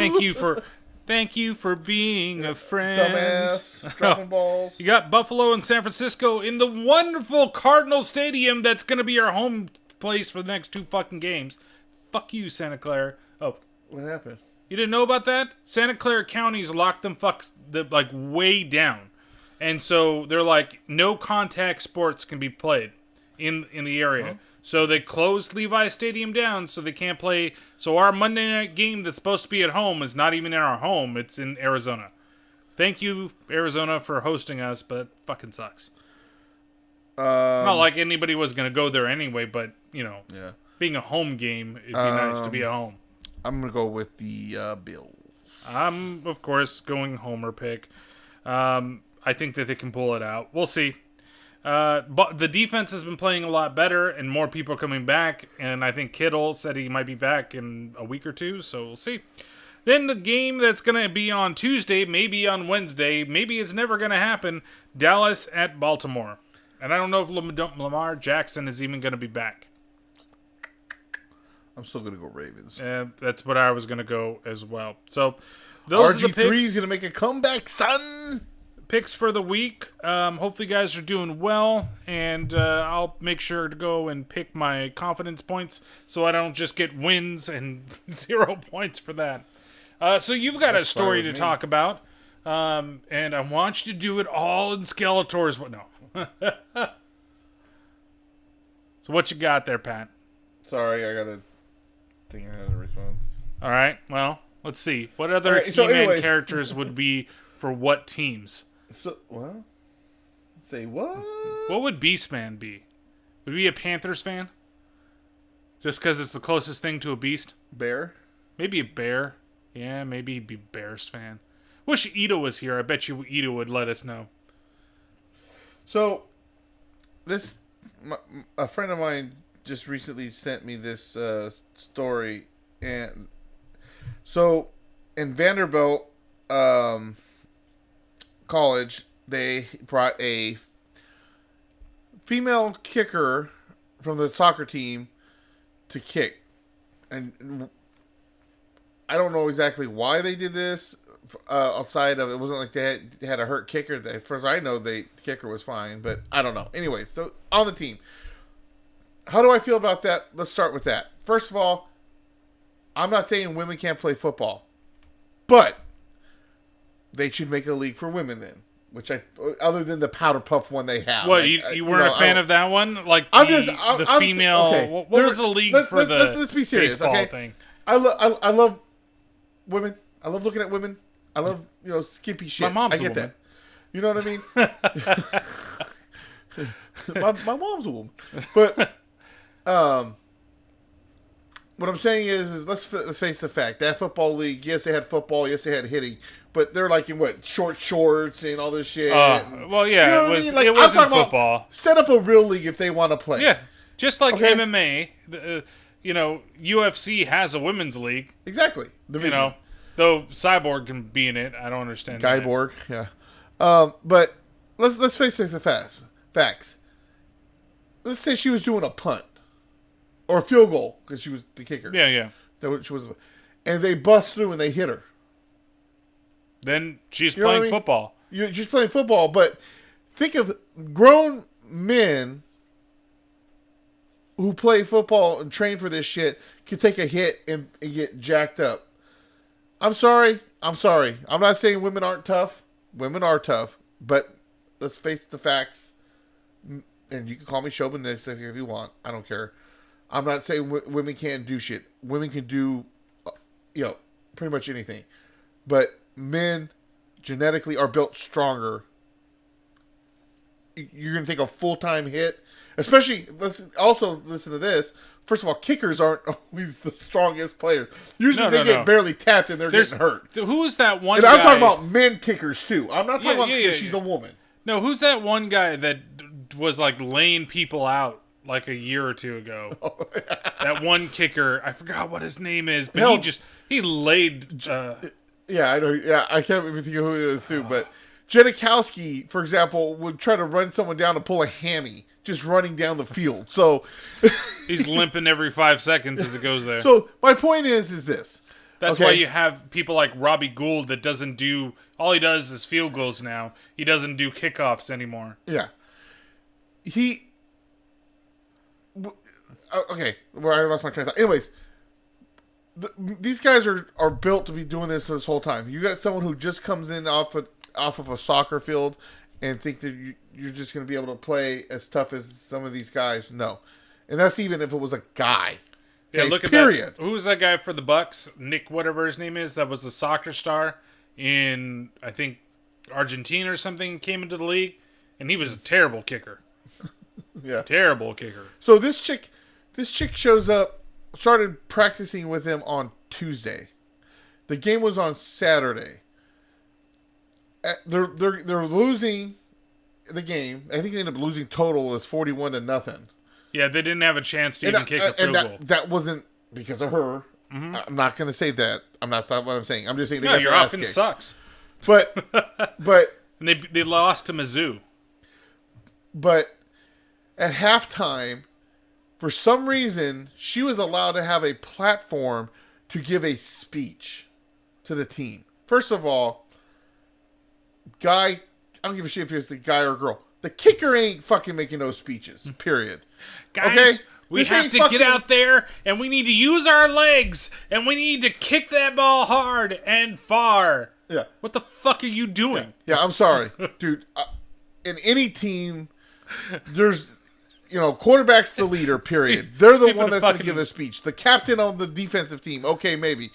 Thank you for being a friend. Dumbass. Dropping balls. You got Buffalo and San Francisco in the wonderful Cardinal Stadium that's going to be our home place for the next 2 fucking games. Fuck you, Santa Clara. Oh. What happened? You didn't know about that? Santa Clara County's locked them way down. And so they're like, no contact sports can be played in the area. Huh? So they closed Levi Stadium down so they can't play. So our Monday night game that's supposed to be at home is not even in our home. It's in Arizona. Thank you, Arizona, for hosting us, but it fucking sucks. Not like anybody was going to go there anyway, but, Yeah. being a home game, it'd be nice to be at home. I'm going to go with the Bills. I'm, of course, going Homer pick. I think that they can pull it out. We'll see. But the defense has been playing a lot better, and more people are coming back. And I think Kittle said he might be back in a week or two, so we'll see. Then the game that's going to be on Tuesday, maybe on Wednesday, maybe it's never going to happen, Dallas at Baltimore. And I don't know if Lamar Jackson is even going to be back. I'm still going to go Ravens. That's what I was going to go as well. So those are the picks. RG3 is going to make a comeback, son. Picks for the week. Hopefully you guys are doing well, and I'll make sure to go and pick my confidence points so I don't just get wins and 0 points for that. So you've got a story to talk about, and I want you to do it all in Skeletor's. No. So what you got there, Pat? Sorry, I got a thing I had a response. All right, well, let's see. What other He-Man characters would be for what teams? So, well, say what? What would Beastman be? Would he be a Panthers fan? Just because it's the closest thing to a beast? Bear? Maybe a bear. Yeah, maybe he'd be Bears fan. Wish Ito was here. I bet you Ito would let us know. So, a friend of mine just recently sent me this story, and so in Vanderbilt College, they brought a female kicker from the soccer team to kick, and I don't know exactly why they did this. Outside of it wasn't like they had a hurt kicker. As far as I know, the kicker was fine, but I don't know. Anyway, so on the team, how do I feel about that? Let's start with that. First of all, I'm not saying women can't play football, but they should make a league for women then. Which other than the powder puff one they have. What, you weren't a fan of that one? Like the female. Okay. What was the league for the let's be serious, baseball thing? I love women. I love looking at women. I love, skimpy shit. My mom's I get that. You know what I mean? my mom's a woman. But what I'm saying is let's face the fact. That football league, yes, they had football. Yes, they had hitting. But they're like in short shorts and all this shit. Well, yeah, you know it was. I mean? Like, it wasn't football. Set up a real league if they want to play. Yeah, just like MMA. UFC has a women's league. Exactly. Division. Though Cyborg can be in it, I don't understand. Cyborg, yeah. But let's face the facts. Let's say she was doing a punt or a field goal because she was the kicker. Yeah. And they bust through and they hit her. Then she's playing football. She's playing football, but think of grown men who play football and train for this shit can take a hit and get jacked up. I'm sorry. I'm not saying women aren't tough. Women are tough, but let's face the facts. And you can call me chauvinistic if you want. I don't care. I'm not saying women can't do shit. Women can do, pretty much anything. But men genetically are built stronger. You're going to take a full-time hit. Especially, also listen to this. First of all, kickers aren't always the strongest players. Usually they get barely tapped and they're getting hurt. Who is that one guy? And I'm talking about men kickers, too. I'm not talking about because she's a woman. No, who's that one guy that was, laying people out, a year or two ago? That one kicker. I forgot what his name is, but he laid... Yeah, I know. Yeah, I can't even think of who it is, too. But Janikowski, for example, would try to run someone down and pull a hammy. Just running down the field. So he's limping every 5 seconds as it goes there. So my point is this. That's why you have people like Robbie Gould that doesn't do... All he does is field goals now. He doesn't do kickoffs anymore. Yeah. Okay. Well, I lost my train of thought. Anyways, these guys are built to be doing this whole time. You got someone who just comes in off of a soccer field and think that you're just going to be able to play as tough as some of these guys. No. And that's even if it was a guy. Yeah, look at that. Who was that guy for the Bucks? Nick, whatever his name is, that was a soccer star in, I think, Argentina or something, came into the league, and he was a terrible kicker. Yeah. Terrible kicker. So this chick This chick shows up, started practicing with him on Tuesday. The game was on Saturday. They're losing the game. I think they ended up losing total as 41-0. Yeah, they didn't have a chance to even kick a field goal. That wasn't because of her. Mm-hmm. I'm not going to say that. That's not what I'm saying. I'm just saying they got your their ass offense kicked. Sucks. But and they lost to Mizzou. But at halftime, for some reason, she was allowed to have a platform to give a speech to the team. First of all, guy, I don't give a shit if it's a guy or a girl. The kicker ain't fucking making those speeches, period. Guys, okay? We have to get out there, and we need to use our legs, and we need to kick that ball hard and far. Yeah. What the fuck are you doing? Yeah, I'm sorry. Dude, in any team, there's, quarterback's the leader, period. They're the one that's going to give a speech. The captain on the defensive team, okay, maybe.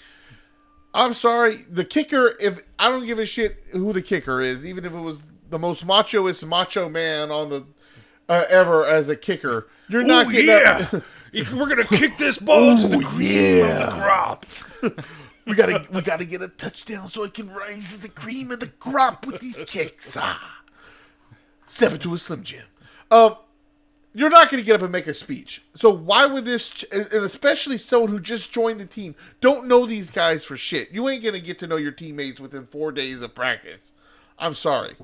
I'm sorry. The kicker, if I don't give a shit who the kicker is, even if it was the most machoist macho man on the ever as a kicker, you're not getting up. We're going to kick this ball to the cream of the crop. We gotta get a touchdown so it can rise to the cream of the crop with these kicks. Step into a Slim Jim. You're not going to get up and make a speech. So why would this, and especially someone who just joined the team, don't know these guys for shit. You ain't going to get to know your teammates within 4 days of practice. I'm sorry.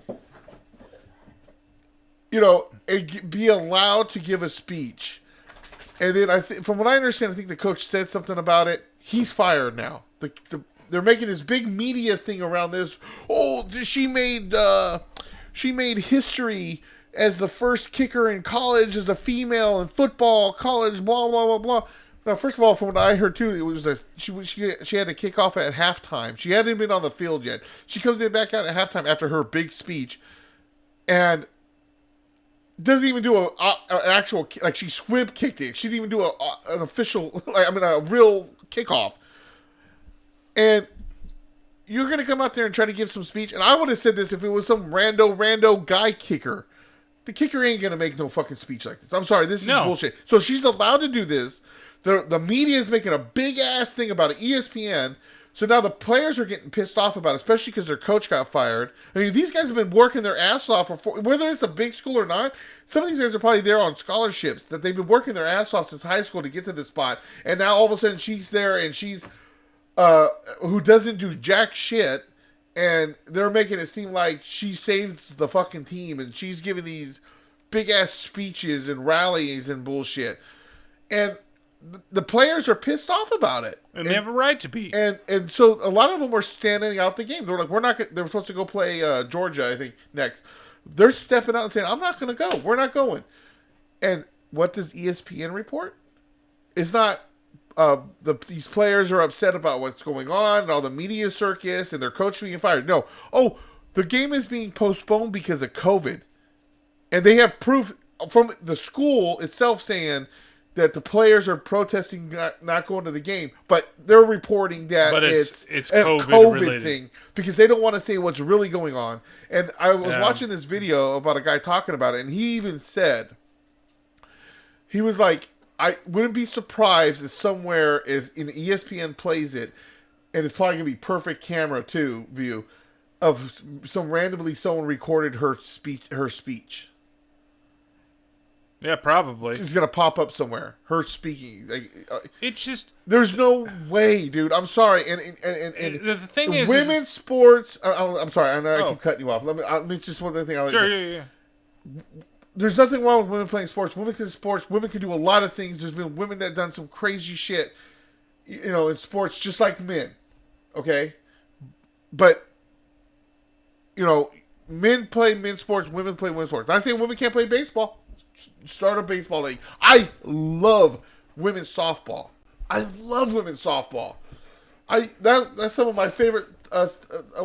Be allowed to give a speech. And then from what I understand, I think the coach said something about it. He's fired now. They're making this big media thing around this. Oh, she made history as the first kicker in college as a female in football, college, blah, blah, blah, blah. Now, first of all, from what I heard, too, it was she had to kick off at halftime. She hadn't been on the field yet. She comes in back out at halftime after her big speech and doesn't even do an actual, like, she squib kicked it. She didn't even do an official, a real kickoff. And you're going to come out there and try to give some speech. And I would have said this if it was some rando guy kicker. The kicker ain't going to make no fucking speech like this. I'm sorry. This is bullshit. So she's allowed to do this. The media is making a big ass thing about it. ESPN. So now the players are getting pissed off about it, especially because their coach got fired. I mean, these guys have been working their ass off, whether it's a big school or not. Some of these guys are probably there on scholarships that they've been working their ass off since high school to get to this spot. And now all of a sudden she's there and she's who doesn't do jack shit, and they're making it seem like she saves the fucking team, and she's giving these big ass speeches and rallies and bullshit. And the players are pissed off about it. And they have a right to be. And so a lot of them were standing out the game. They were like, they're supposed to go play Georgia, I think, next. They're stepping out and saying, I'm not going to go. We're not going. And what does ESPN report? It's not these players are upset about what's going on and all the media circus and their coach being fired. No. Oh, the game is being postponed because of COVID. And they have proof from the school itself saying that the players are protesting not going to the game, but they're reporting that it's a COVID thing because they don't want to say what's really going on. And I was watching this video about a guy talking about it, and he even said, he was like, I wouldn't be surprised if somewhere in ESPN plays it, and it's probably going to be perfect camera view of randomly someone recorded her speech. Yeah, probably. It's going to pop up somewhere. Her speaking. It's just... There's no way, dude. I'm sorry. And the thing is... Women's sports... I'm sorry. I know I keep cutting you off. Let me just one thing. Sure, yeah. There's nothing wrong with women playing sports. Women can sports. Women can do a lot of things. There's been women that have done some crazy shit, in sports, just like men. Okay? But, men play men's sports. Women play women's sports. Not saying women can't play baseball. Start a baseball league. I love women's softball. That's some of my favorite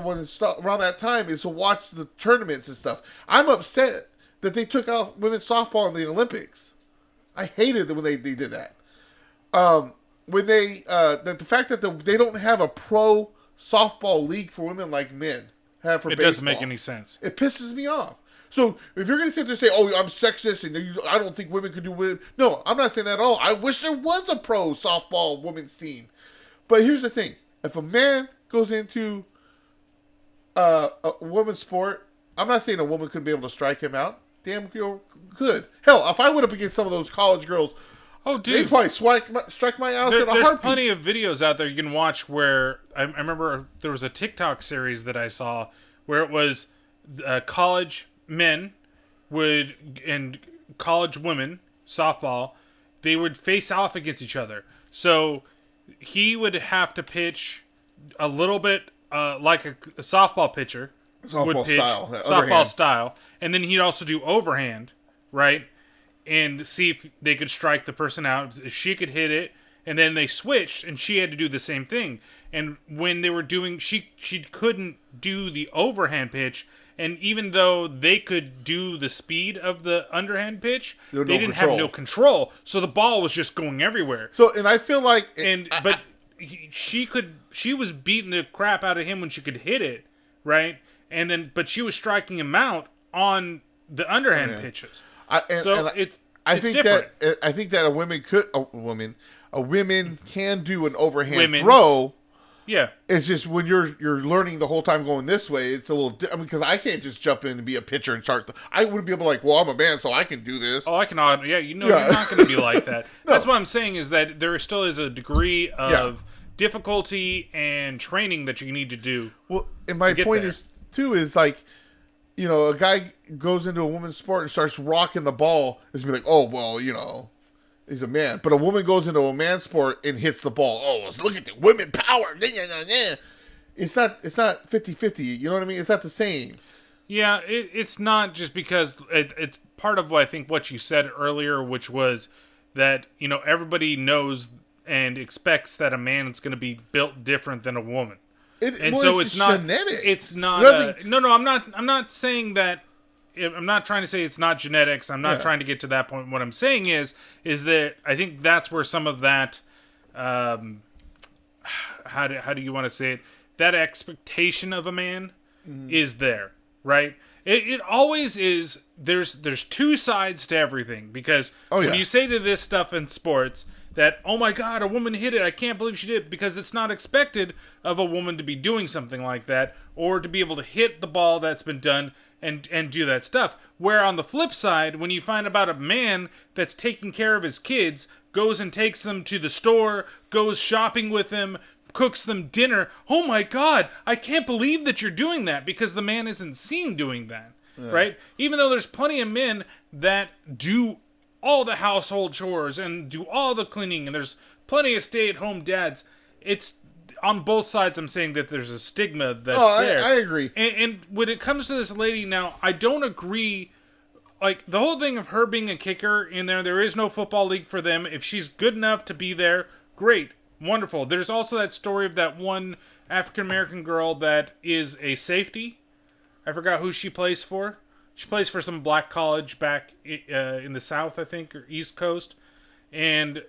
when around that time is to watch the tournaments and stuff. I'm upset that they took out women's softball in the Olympics. I hated it when they did that. When the fact that they don't have a pro softball league for women like men have for baseball. It doesn't make any sense. It pisses me off. So if you're going to sit there and say, "Oh, I'm sexist," and I don't think women could do women, no, I'm not saying that at all. I wish there was a pro softball women's team. But here's the thing: if a man goes into a women's sport, I'm not saying a woman could be able to strike him out. Damn good. Hell, if I went up against some of those college girls, oh, dude, they'd probably strike my ass in a there's heartbeat. plenty of videos out there you can watch where I remember there was a TikTok series that I saw where it was college men and college women softball, they would face off against each other. So he would have to pitch a little bit like a softball pitcher. Softball style. Softball style. And then he'd also do overhand, right? And see if they could strike the person out. If she could hit it. And then they switched, and she had to do the same thing. And when they were doing... She couldn't do the overhand pitch. And even though they could do the speed of the underhand pitch, they didn't have no control. So the ball was just going everywhere. So, and I feel like... She was beating the crap out of him when she could hit it, right? But she was striking him out on the underhand pitches. I think that a women can do an overhand throw. Yeah, it's just when you're learning the whole time going this way, it's a little. Because I can't just jump in and be a pitcher and start. I wouldn't be able to well, I'm a man, so I can do this. Oh, I can. Yeah, you're not going to be like that. No. That's what I'm saying is that there still is a degree of difficulty and training that you need to do. Well, and my point is a guy goes into a woman's sport and starts rocking the ball. It's be like, oh well, he's a man. But a woman goes into a man's sport and hits the ball. Oh, look at the women power. It's not 50-50. You know what I mean? It's not the same. Yeah, it's not just because it's part of what I think what you said earlier, which was that, everybody knows and expects that a man is going to be built different than a woman. It's not genetic. It's not. No. I'm not saying that. I'm not trying to say it's not genetics. I'm not trying to get to that point. What I'm saying is that I think that's where some of that. How do you want to say it? That expectation of a man is there, right? It always is. There's two sides to everything because when you say to this stuff in sports that, oh my God, a woman hit it, I can't believe she did, because it's not expected of a woman to be doing something like that or to be able to hit the ball that's been done and do that stuff. Where on the flip side, when you find about a man that's taking care of his kids, goes and takes them to the store, goes shopping with them, cooks them dinner, oh my God, I can't believe that you're doing that, because the man isn't seen doing that, right? Even though there's plenty of men that do all the household chores and do all the cleaning, and there's plenty of stay-at-home dads. It's on both sides. I'm saying that there's a stigma that's there. I agree. And when it comes to this lady now, I don't agree. Like, the whole thing of her being a kicker in there is no football league for them. If she's good enough to be there, great, wonderful. There's also that story of that one African-American girl that is a safety. I forgot who she plays for. She plays for some black college back in the South, I think, or East Coast. And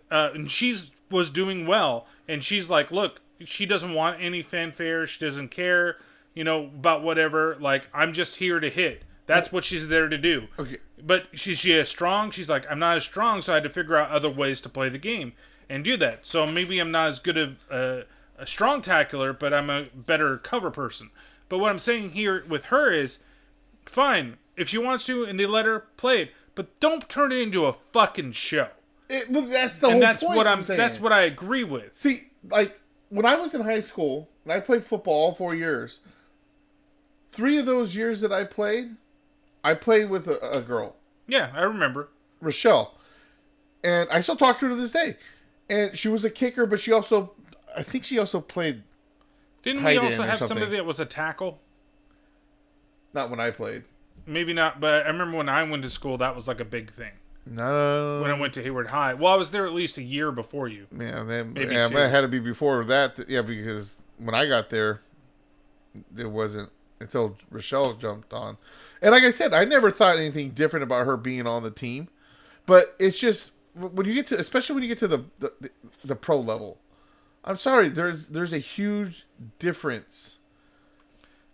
she was doing well. And she's like, look, she doesn't want any fanfare. She doesn't care, about whatever. Like, I'm just here to hit. That's what she's there to do. Okay. But she is strong. She's like, I'm not as strong, so I had to figure out other ways to play the game and do that. So maybe I'm not as good of a strong tackler, but I'm a better cover person. But what I'm saying here with her is, fine, if she wants to and they let her, play it, but don't turn it into a fucking show. Well, that's the whole point. That's what I agree with. See, like, when I was in high school and I played football all 4 years, 3 of those years that I played with a girl. Yeah, I remember. Rochelle. And I still talk to her to this day. And she was a kicker, but I think she also played. Didn't we also have somebody that was a tackle? Not when I played. Maybe not, but I remember when I went to school, that was like a big thing. No. When I went to Hayward High. Well, I was there at least a year before you. Maybe two. It had to be before that. Yeah, because when I got there, it wasn't until Rochelle jumped on. And like I said, I never thought anything different about her being on the team. But it's just, when you get to, especially when you get to the pro level, I'm sorry, there's a huge difference.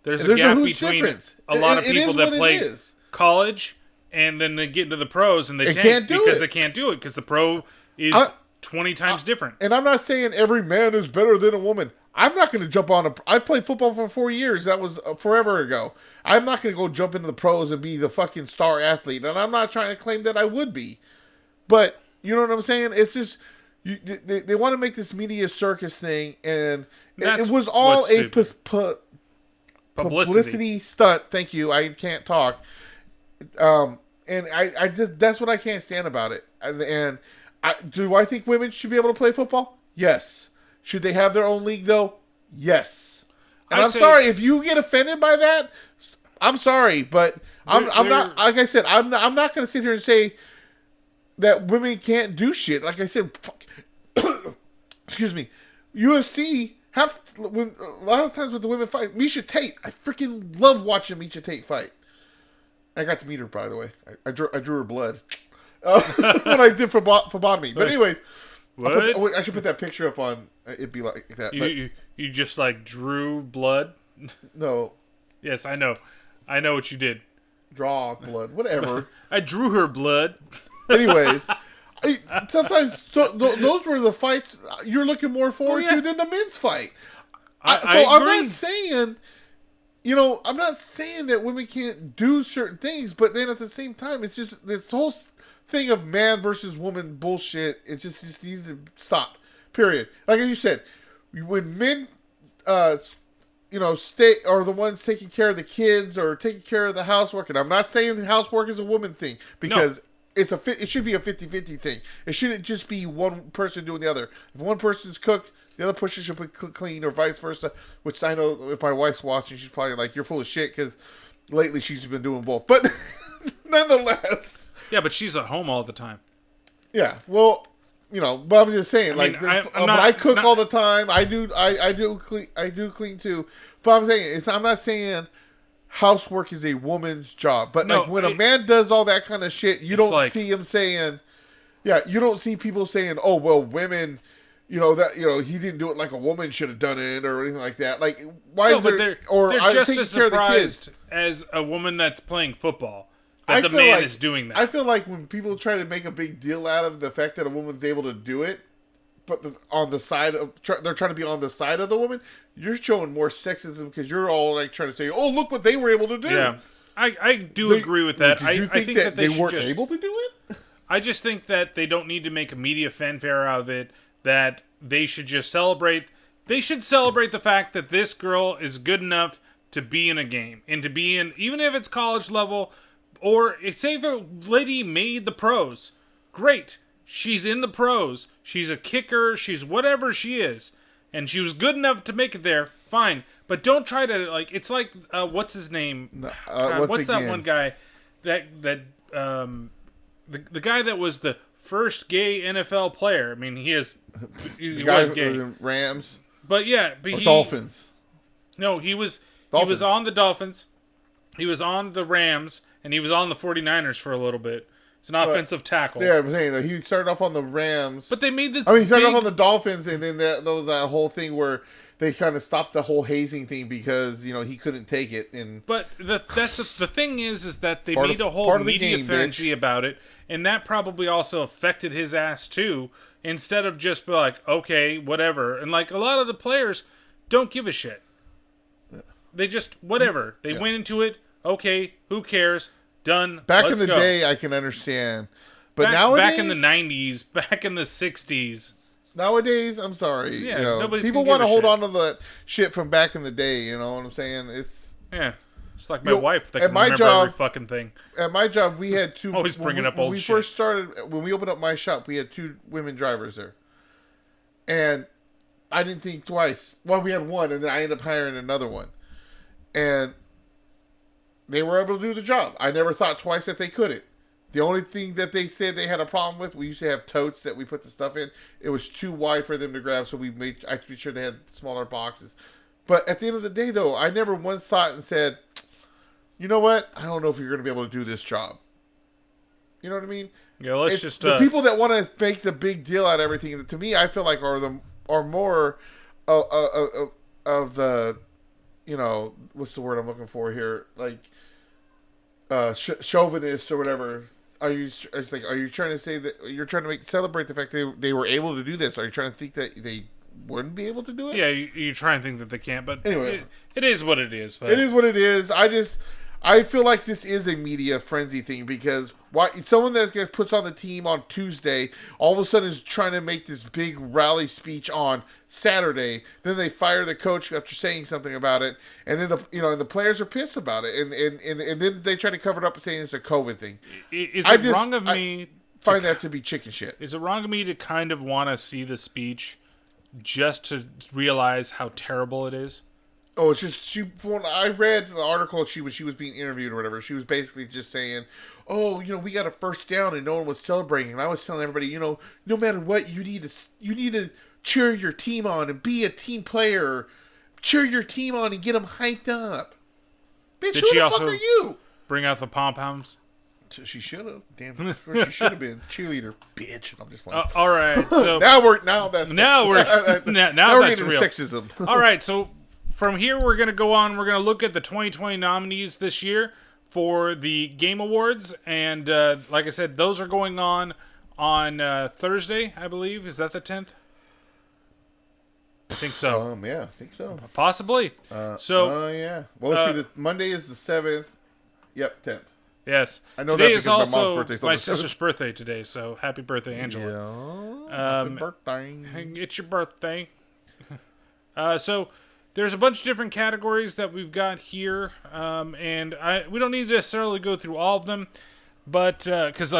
There's a gap between a lot of people that play. college, and then they get into the pros and they can't tank do because it. they can't do it because the pro is 20 times different. And I'm not saying every man is better than a woman. I'm not going to jump on I played football for 4 years. That was forever ago. I'm not going to go jump into the pros and be the fucking star athlete. And I'm not trying to claim that I would be. But, you know what I'm saying? It's just, they want to make this media circus thing. And it was all a publicity stunt. Thank you. I can't talk. And I just, that's what I can't stand about it. And do I think women should be able to play football? Yes. Should they have their own league though? Yes. And I'm sorry if you get offended by that. I'm sorry, but I'm not. Like I said, I'm not going to sit here and say that women can't do shit. Like I said, excuse me. UFC a lot of times with the women fight. Misha Tate, I freaking love watching Misha Tate fight. I got to meet her, by the way. I drew her blood when I did phlebotomy. But anyways, I should put that picture up on. It'd be like that. You just like drew blood? No. Yes, I know. I know what you did. Draw blood, whatever. I drew her blood. Anyways, sometimes those were the fights you're looking more forward to than the men's fight. I agree. I'm not saying. I'm not saying that women can't do certain things, but then at the same time, it's just this whole thing of man versus woman bullshit. It just needs to stop. Period. Like you said, when men, stay are the ones taking care of the kids or taking care of the housework, and I'm not saying the housework is a woman thing because it should be a 50-50 thing. It shouldn't just be one person doing the other. If one person's cooked, the other person should be clean, or vice versa. Which I know if my wife's watching, she's probably like, "You're full of shit," because lately she's been doing both. But nonetheless, yeah, but she's at home all the time. Yeah, well, but I'm just saying, I cook all the time. I do clean too. But I'm not saying housework is a woman's job. But when a man does all that kind of shit, you don't see him saying, you don't see people saying, "Oh, well, women." He didn't do it like a woman should have done it or anything like that. Like, why is there? They're just as surprised as a woman that's playing football that the man is doing that. I feel like when people try to make a big deal out of the fact that a woman's able to do it, but on the side of they're trying to be on the side of the woman, you're showing more sexism because you're all like trying to say, "Oh, look what they were able to do." Yeah, I do agree with that. Did you think that they weren't able to do it? I just think that they don't need to make a media fanfare out of it. That they should just celebrate. They should celebrate the fact that this girl is good enough to be in a game and to be in, even if it's college level, or say if a lady made the pros. Great, she's in the pros. She's a kicker. She's whatever she is, and she was good enough to make it there. Fine, but don't try to it's like what's his name? What's that one guy? The guy that was the first gay NFL player. I mean, he was gay. Rams. But Dolphins. No, he was on the Dolphins. He was on the Rams, and he was on the 49ers for a little bit. It's an offensive tackle. Yeah, I'm saying that he started off on the Rams. But they made this. he started off on the Dolphins, and then there was that whole thing where they kind of stopped the whole hazing thing because he couldn't take it. But the thing is that they made a whole media frenzy about it. And that probably also affected his ass too. Instead of just be like, okay, whatever. And a lot of the players don't give a shit. Yeah. They just whatever. They went into it. Okay, who cares? Done. Back in the day, I can understand, but nowadays, back in the 90s, back in the 60s. Nowadays, I'm sorry. Yeah, people want to hold on to the shit from back in the day. You know what I'm saying? It's It's like my wife that can remember every fucking thing. At my job, we had two. Always bringing up old shit. When we first started, when we opened up my shop, we had 2 women drivers there. And I didn't think twice. Well, we had one, and then I ended up hiring another one. And they were able to do the job. I never thought twice that they couldn't. The only thing that they said they had a problem with, we used to have totes that we put the stuff in. It was too wide for them to grab, so I made sure they had smaller boxes. But at the end of the day, though, I never once thought and said, you know what? I don't know if you're going to be able to do this job. You know what I mean? Yeah, let's it's just the people that want to make the big deal out of everything. To me, I feel like are more of the, what's the word I'm looking for here? Like chauvinists or whatever. Are you trying to say that you're trying to celebrate the fact they were able to do this? Are you trying to think that they wouldn't be able to do it? Yeah, you try and think that they can't, but anyway, it is what it is. But. It is what it is. I feel like this is a media frenzy thing because someone that puts on the team on Tuesday all of a sudden is trying to make this big rally speech on Saturday. Then they fire the coach after saying something about it, and then the players are pissed about it, and then they try to cover it up saying it's a COVID thing. Is it wrong of me? Find that to be chicken shit. Is it wrong of me to kind of want to see the speech just to realize how terrible it is? Oh, it's just when I read the article when she was being interviewed or whatever, she was basically just saying, "Oh, we got a first down and no one was celebrating." And I was telling everybody, no matter what, you need to cheer your team on and be a team player. Cheer your team on and get them hyped up. Bitch, who the fuck are you? Bring out the pom poms. She should have. Damn, she should have been cheerleader, bitch. I'm just playing. All right, so now we're getting into real. Sexism. All right, so. From here, we're going to go on. We're going to look at the 2020 nominees this year for the Game Awards. And like I said, those are going on Thursday, I believe. Is that the 10th? I think so. Yeah, I think so. Possibly. Yeah. Well, let's see. Monday is the 7th. Yep, 10th. Yes. I know today that is also my sister's birthday today, so happy birthday, Angela. Yeah. Happy birthday. It's your birthday. So... There's a bunch of different categories that we've got here, and we don't need to necessarily go through all of them, but because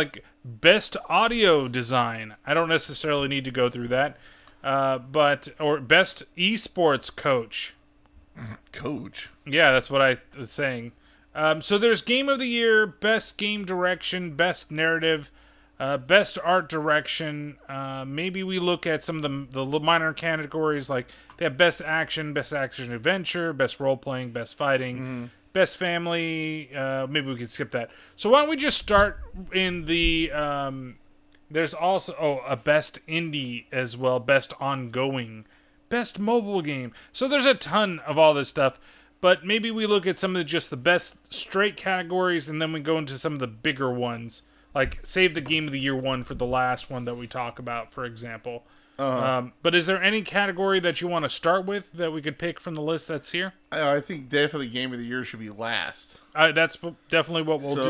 best audio design, I don't necessarily need to go through that, or best esports coach. Coach? Yeah, that's what I was saying. So there's game of the year, best game direction, best narrative, best art direction. Maybe we look at some of the minor categories, like they have best action adventure, best role playing, best fighting, best family. Maybe we could skip that. So why don't we just start in the? There's also a best indie as well, best ongoing, best mobile game. So there's a ton of all this stuff. But maybe we look at some of just the best straight categories, and then we go into some of the bigger ones. Like, save the Game of the Year one for the last one that we talk about, for example. But is there any category that you want to start with that we could pick from the list that's here? I think definitely Game of the Year should be last. That's definitely what we'll do.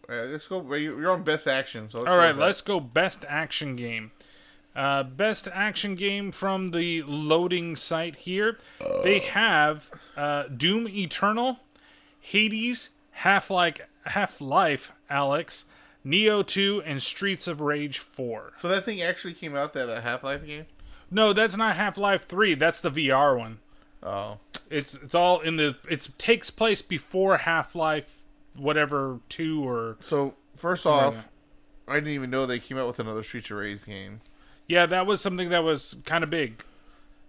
Let's go. You're on Best Action. So let's go Best Action Game. Best Action Game from the loading site here. They have Doom Eternal, Hades, Half-Life, Alex, Neo 2, and Streets of Rage 4. So that thing actually came out, that Half-Life game? No, that's not Half-Life 3. That's the VR one. Oh. It's all in the... It takes place before Half-Life, whatever, 2 or... So, first off, I didn't even know they came out with another Streets of Rage game. Yeah, that was something that was kind of big.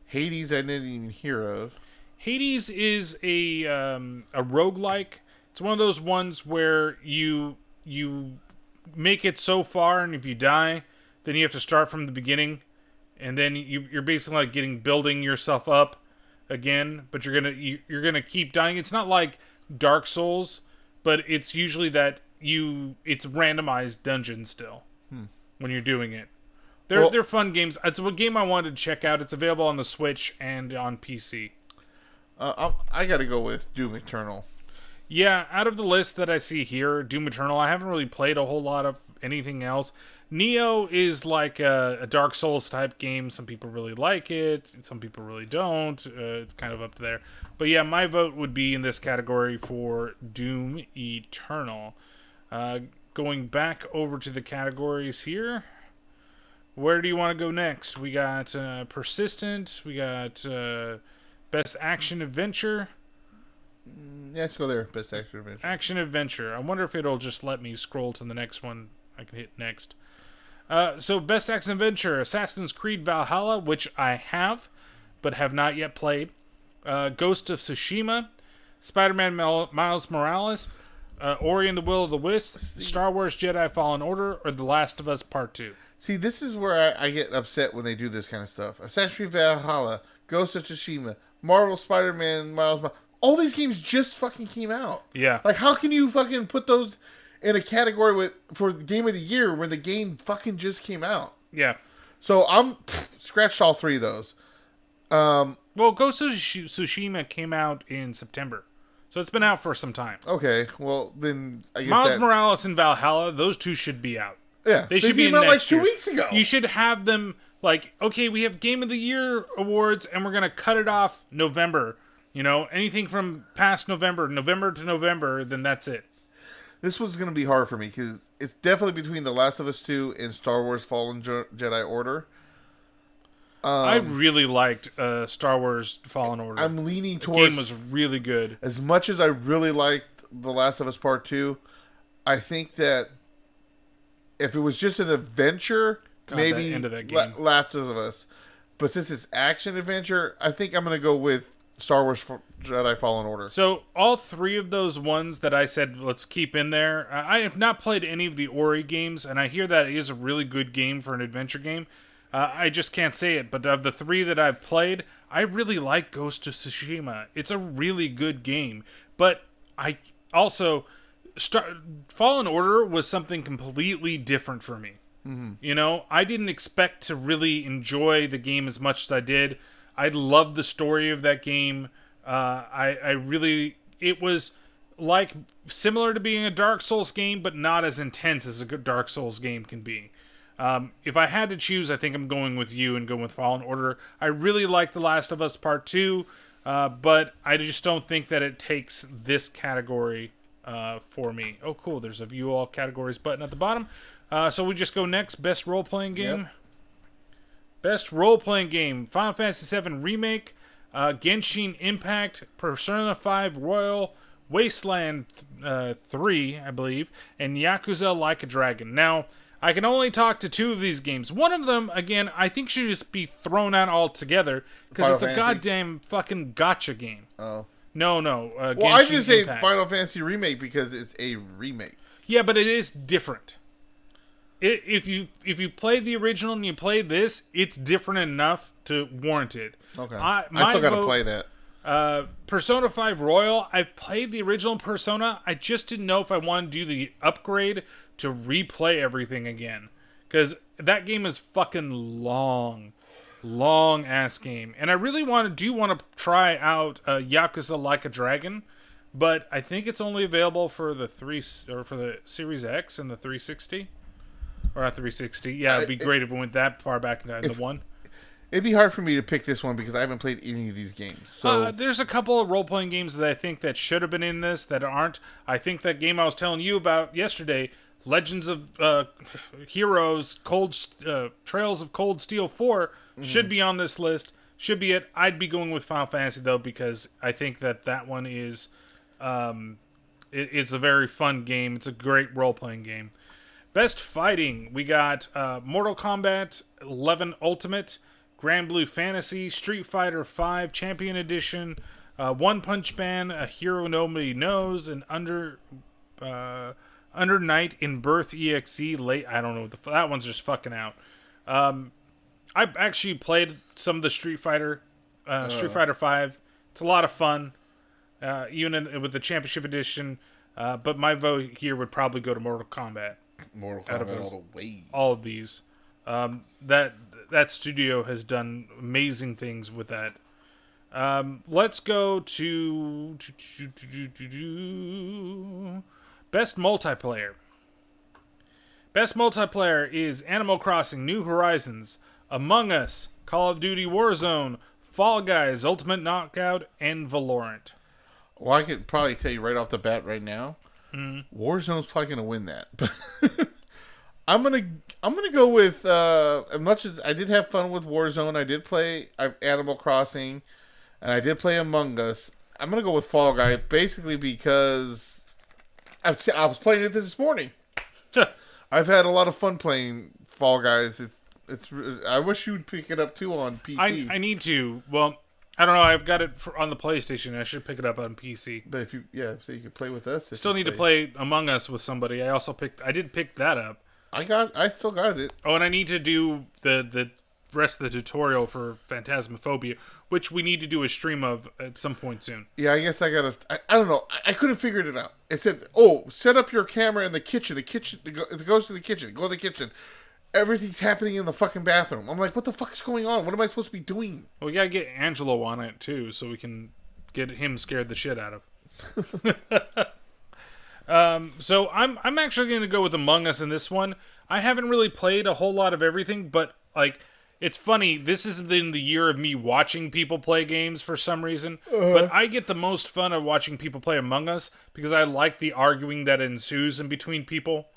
Hades I didn't even hear of. Hades is a roguelike. It's one of those ones where you make it so far, and if you die, then you have to start from the beginning, and then you're basically like building yourself up again, but you're gonna keep dying. It's not like Dark Souls, but it's usually that it's randomized dungeons still when you're doing it. They're fun games. It's a game I wanted to check out. It's available on the Switch and on PC. I gotta go with Doom Eternal. Yeah, out of the list that I see here, Doom Eternal, I haven't really played a whole lot of anything else. Neo is like a Dark Souls type game. Some people really like it. Some people really don't. It's kind of up there. But yeah, my vote would be in this category for Doom Eternal. Going back over to the categories here. Where do you want to go next? We got Persistent. We got Best Action Adventure. Yeah, let's go there. Best Action Adventure. Action Adventure. I wonder if it'll just let me scroll to the next one. I can hit next. So Best Action Adventure, Assassin's Creed Valhalla, which I have, but have not yet played. Ghost of Tsushima, Spider-Man Miles Morales, Ori and the Will of the Wisps, Star Wars Jedi Fallen Order, or The Last of Us Part 2. See, this is where I get upset when they do this kind of stuff. Assassin's Creed Valhalla, Ghost of Tsushima, Marvel Spider-Man Miles Morales. all these games just fucking came out. Yeah. Like, how can you fucking put those in a category for the game of the year when the game fucking just came out? Yeah. So I'm scratched all 3 of those. Well, Ghost of Tsushima came out in September, so it's been out for some time. Okay, well then I guess Miles Morales and Valhalla, those 2 should be out. Yeah, they should be came in out like next 2 year's. weeks ago. You should have them like, okay, we have Game of the Year awards, and we're gonna cut it off November. Anything from past November to November, then that's it. This was going to be hard for me because it's definitely between The Last of Us 2 and Star Wars Fallen Jedi Order. I really liked Star Wars Fallen Order. I'm leaning towards... The game was really good. As much as I really liked The Last of Us Part 2, I think that if it was just an adventure, maybe the end of that game. Last of Us. But since it's action adventure, I think I'm going to go with Star Wars Jedi Fallen Order. So all 3 of those ones that I said let's keep in there, I have not played any of the Ori games, and I hear that it is a really good game for an adventure game. I just can't say it, but of the 3 that I've played, I really like Ghost of Tsushima. It's a really good game, but I also... Fallen Order was something completely different for me. Mm-hmm. I didn't expect to really enjoy the game as much as I did. I loved the story of that game. It was like similar to being a Dark Souls game, but not as intense as a good Dark Souls game can be. If I had to choose, I think I'm going with you and going with Fallen Order. I really like The Last of Us Part 2, but I just don't think that it takes this category for me. Oh, cool. There's a view all categories button at the bottom. So we just go next. Best role-playing game. Yep. Best role-playing game, Final Fantasy VII Remake, Genshin Impact, Persona 5 Royal, Wasteland 3, I believe, and Yakuza Like a Dragon. Now, I can only talk to 2 of these games. One of them, again, I think should just be thrown out altogether, because it's a goddamn fucking gacha game. Oh. No. Well, I just say Final Fantasy Remake because it's a remake. Yeah, but it is different. If you play the original and you play this, it's different enough to warrant it. Okay. I still got to play that. Persona 5 Royal, I've played the original Persona. I just didn't know if I wanted to do the upgrade to replay everything again. Because that game is fucking long ass game. And I really want to try out Yakuza Like a Dragon. But I think it's only available for the Series X and the 360. Or not 360. Yeah, it'd be great if it went that far back in the one. It'd be hard for me to pick this one because I haven't played any of these games. So there's a couple of role-playing games that I think that should have been in this that aren't. I think that game I was telling you about yesterday, Legends of Heroes, Trails of Cold Steel 4, should be on this list. Should be it. I'd be going with Final Fantasy, though, because I think that one is... it's a very fun game. It's a great role-playing game. Best Fighting, we got Mortal Kombat 11 Ultimate, Grand Blue Fantasy, Street Fighter 5 Champion Edition, One Punch Man, A Hero Nobody Knows, and Under Night in Birth EXE late. I don't know that one's just fucking out. I've actually played some of the Street Fighter 5. It's a lot of fun, even with the Championship Edition. But my vote here would probably go to Mortal Kombat. Mortal Kombat all the way. All of these. That studio has done amazing things with that. Let's go to Best Multiplayer. Best Multiplayer is Animal Crossing New Horizons, Among Us, Call of Duty Warzone, Fall Guys, Ultimate Knockout, and Valorant. Well, I could probably tell you right off the bat right now, Warzone's probably going to win that. I'm gonna go with as much as I did have fun with Warzone, I did play Animal Crossing, and I did play Among Us. I'm gonna go with Fall Guy basically because I was playing it this morning. I've had a lot of fun playing Fall Guys. It's I wish you would pick it up too on PC. I need to. Well, I don't know. I've got it on the PlayStation. I should pick it up on PC. But if so you could play with us. Still need to play Among Us with somebody. I did pick that up. I still got it. Oh, and I need to do the rest of the tutorial for Phantasmophobia, which we need to do a stream of at some point soon. Yeah, I guess I gotta. I don't know. I couldn't figure it out. It said, "Oh, set up your camera in the kitchen. The kitchen. It goes to the kitchen. Go to the kitchen. Everything's happening in the fucking bathroom." I'm like, "What the fuck is going on? What am I supposed to be doing?" Well, we gotta get Angelo on it too, so we can get him scared the shit out of. So I'm actually gonna go with Among Us in this one. I haven't really played a whole lot of everything, but like. It's funny, this isn't in the year of me watching people play games for some reason, but I get the most fun of watching people play Among Us because I like the arguing that ensues in between people,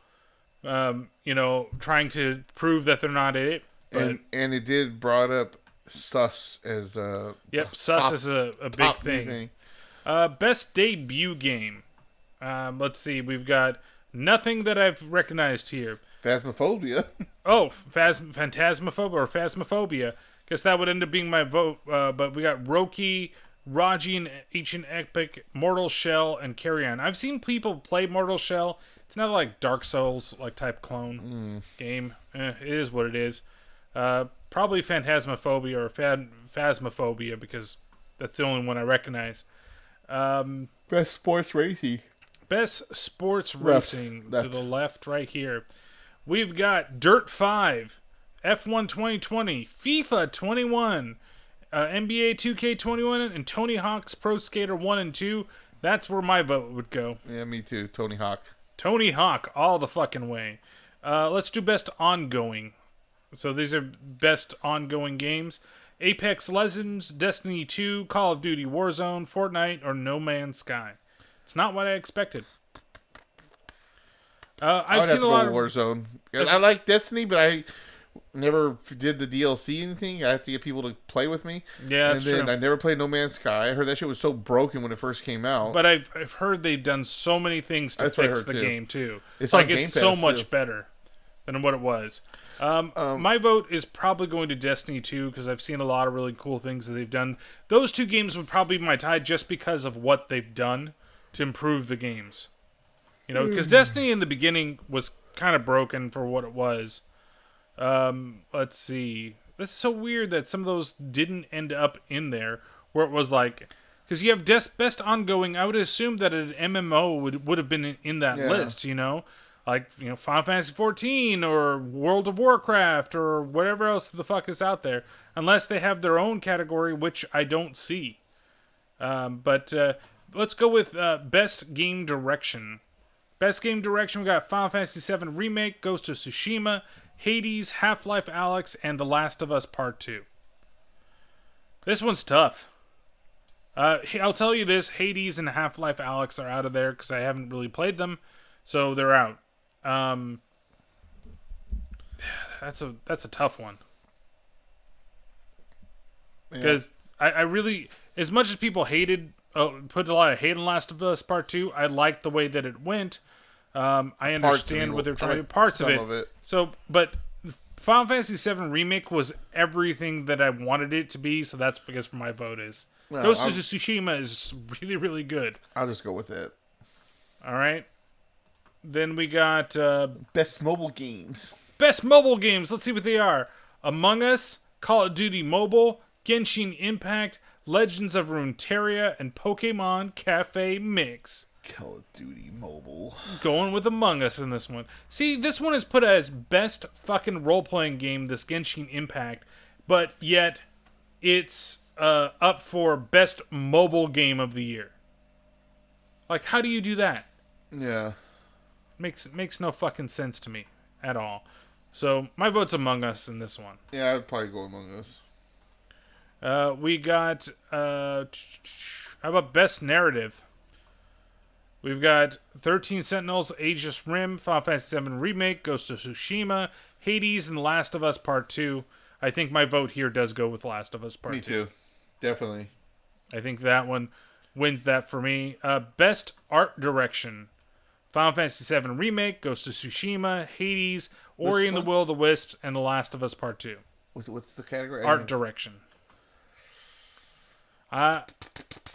trying to prove that they're not it. But, and it did brought up sus as a... Yep, sus is a big thing. Best debut game. Let's see, we've got nothing that I've recognized here. Phasmophobia. Oh, Phantasmophobia or Phasmophobia. Guess that would end up being my vote. But we got Roki, Raji and Ancient Epic, Mortal Shell, and Carry On. I've seen people play Mortal Shell. It's not like Dark Souls like type clone game. It is what it is. Probably Phantasmophobia or Phasmophobia because that's the only one I recognize. Best sports racing. Best sports racing to the left right here. We've got Dirt 5, F1 2020, FIFA 21, NBA 2K21, and Tony Hawk's Pro Skater 1 and 2. That's where my vote would go. Yeah, me too. Tony Hawk. Tony Hawk, all the fucking way. Let's do best ongoing. So these are best ongoing games. Apex Legends, Destiny 2, Call of Duty Warzone, Fortnite, or No Man's Sky. It's not what I expected. I've seen a lot of Warzone. I like Destiny, but I never did the DLC anything. I have to get people to play with me. Yeah, that's true. I never played No Man's Sky. I heard that shit was so broken when it first came out. But I've heard they've done so many things to fix the game too. It's like on it's Game so Pass, much too. better than what it was. My vote is probably going to Destiny 2 because I've seen a lot of really cool things that they've done. Those two games would probably be my tie just because of what they've done to improve the games. You know, because Destiny in the beginning was kind of broken for what it was. Let's see. This is so weird that some of those didn't end up in there, where it was like, because you have best ongoing. I would assume that an MMO would have been in that list. You know, like Final Fantasy 14 or World of Warcraft or whatever else the fuck is out there, unless they have their own category, which I don't see. But let's go with best game direction. Best game direction, we got Final Fantasy VII Remake, Ghost of Tsushima, Hades, Half-Life Alyx, and The Last of Us Part 2. This one's tough. I'll tell you this, Hades and Half-Life Alyx are out of there because I haven't really played them, so they're out. That's a tough one. Because I really, as much as people put a lot of hate in Last of Us Part 2, I liked the way that it went. I understand what they're trying to do. Parts of it. So, but Final Fantasy VII Remake was everything that I wanted it to be, so that's, I guess, where my vote is. No, Ghost of Tsushima is really, really good. I'll just go with it. All right. Then we got... Best mobile games. Best mobile games. Let's see what they are. Among Us, Call of Duty Mobile, Genshin Impact, Legends of Runeterra, and Pokemon Cafe Mix. Call of Duty Mobile. Going with Among Us in this one. See, this one is put as best fucking role-playing game, this Genshin Impact, but yet it's up for best mobile game of the year. Like, how do you do that? Yeah. Makes no fucking sense to me at all. So, my vote's Among Us in this one. Yeah, I'd probably go Among Us. We got, how about best narrative? We've got 13 Sentinels, Aegis Rim, Final Fantasy VII Remake, Ghost of Tsushima, Hades, and The Last of Us Part 2. I think my vote here does go with Last of Us Part 2. Me too. Definitely. I think that one wins that for me. Best art direction. Final Fantasy VII Remake, Ghost of Tsushima, Hades, Ori and the Will of the Wisps, and The Last of Us Part 2. What's the category? Art direction. I'm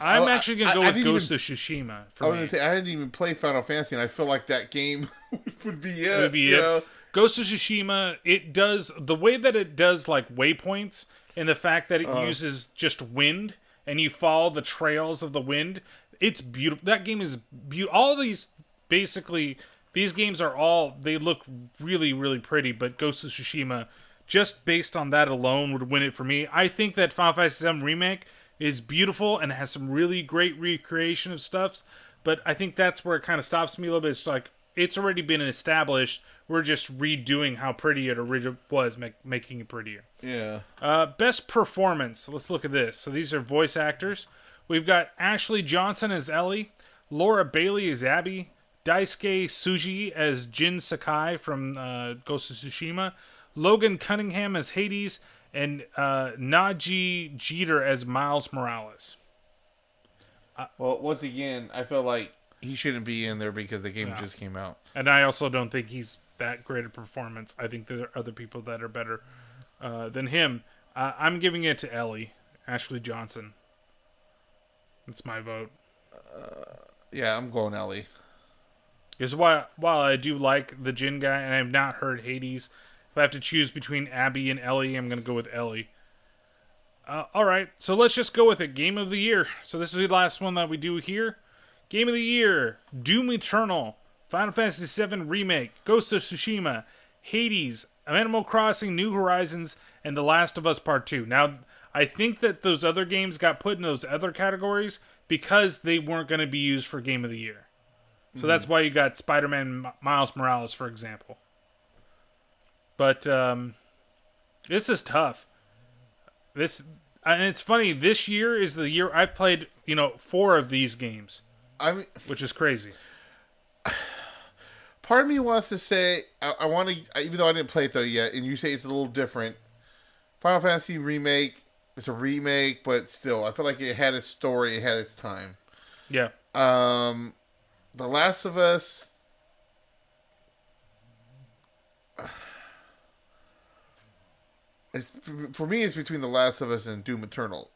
actually going to go with Ghost of Tsushima. I didn't even play Final Fantasy, and I feel like that game would be it. Would be it. Ghost of Tsushima, it does the way that it does like waypoints, and the fact that it uses just wind and you follow the trails of the wind. It's beautiful. That game is beautiful. All these basically these games are all they look really really pretty, but Ghost of Tsushima, just based on that alone, would win it for me. I think that Final Fantasy VII Remake is beautiful and has some really great recreation of stuffs, but I think that's where it kind of stops me a little bit. It's like it's already been established. We're just redoing how pretty it originally was, making it prettier. Yeah. Best performance. Let's look at this. So these are voice actors. We've got Ashley Johnson as Ellie, Laura Bailey as Abby, Daisuke Tsuji as Jin Sakai from Ghost of Tsushima, Logan Cunningham as Hades, and Naji Jeter as Miles Morales. Well, once again, I feel like he shouldn't be in there because the game just came out. And I also don't think he's that great a performance. I think there are other people that are better than him. I'm giving it to Ellie, Ashley Johnson. That's my vote. Yeah, I'm going Ellie. Because while I do like the Jin guy, and I've not heard Hades, if I have to choose between Abby and Ellie, I'm going to go with Ellie. Alright, so let's just go with it. Game of the Year. So this is the last one that we do here. Game of the Year, Doom Eternal, Final Fantasy VII Remake, Ghost of Tsushima, Hades, Animal Crossing New Horizons, and The Last of Us Part 2. Now, I think that those other games got put in those other categories because they weren't going to be used for Game of the Year. So that's why you got Spider-Man Miles Morales, for example. But this is tough. And it's funny, this year is the year I played, 4 of these games. Which is crazy. Part of me wants to say, I want to, even though I didn't play it though yet, and you say it's a little different. Final Fantasy Remake, it's a remake, but still, I feel like it had its story, it had its time. Yeah. The Last of Us, for me, it's between The Last of Us and Doom Eternal.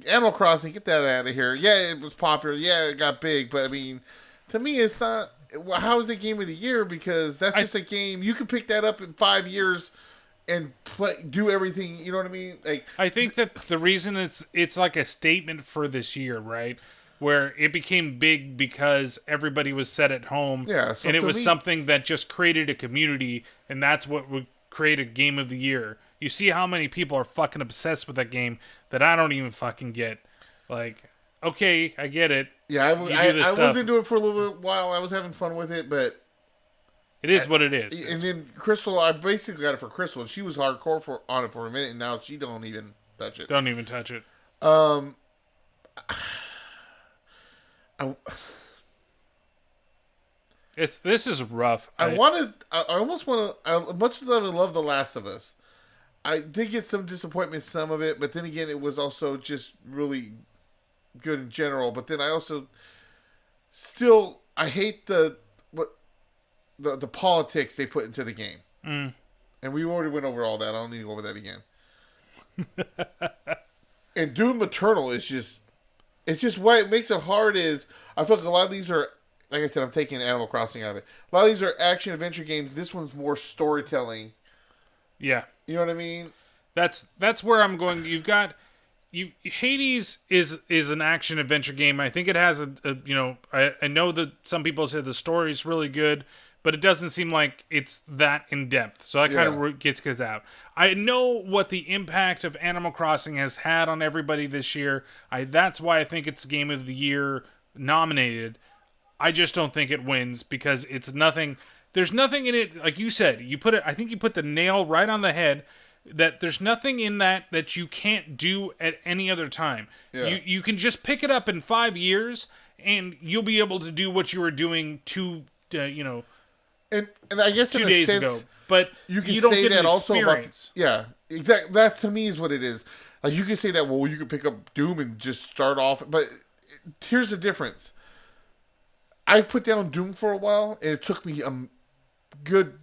Animal Crossing, get that out of here. Yeah, it was popular. Yeah, it got big. But, I mean, to me, it's not... How is it Game of the Year? Because that's just a game. You can pick that up in 5 years and do everything. You know what I mean? Like, I think that the reason it's like a statement for this year, right? Where it became big because everybody was set at home. Yeah, so and it was something that just created a community. And that's what would create a Game of the Year. You see how many people are fucking obsessed with that game that I don't even fucking get. Like, okay, I get it. Yeah, I was into it for a little while. I was having fun with it, but... It is what it is. And then Crystal, I basically got it for Crystal, and she was hardcore on it for a minute, and now she don't even touch it. Don't even touch it. This is rough. I almost want to... Much as I love The Last of Us, I did get some disappointment, some of it, but then again, it was also just really good in general. But then I also I hate the politics they put into the game. Mm. And we already went over all that. I don't need to go over that again. And Doom Eternal is just, it's just why it makes it hard is, I feel like a lot of these are, like I said, I'm taking Animal Crossing out of it. A lot of these are action adventure games. This one's more storytelling. Yeah. You know what I mean? That's where I'm going. Hades is an action adventure game. I think it has I know that some people say the story is really good, but it doesn't seem like it's that in depth. So that kind of gets out. I know what the impact of Animal Crossing has had on everybody this year. That's why I think it's Game of the Year nominated. I just don't think it wins because it's nothing. There's nothing in it, like you said. I think you put the nail right on the head. That there's nothing in that you can't do at any other time. Yeah. You can just pick it up in 5 years, and you'll be able to do what you were doing And I guess 2 in a days sense, ago. But you can don't say get that an also experience. about exactly. That to me is what it is. Like you can say that. Well, you can pick up Doom and just start off. But here's the difference. I put down Doom for a while, and it took me a good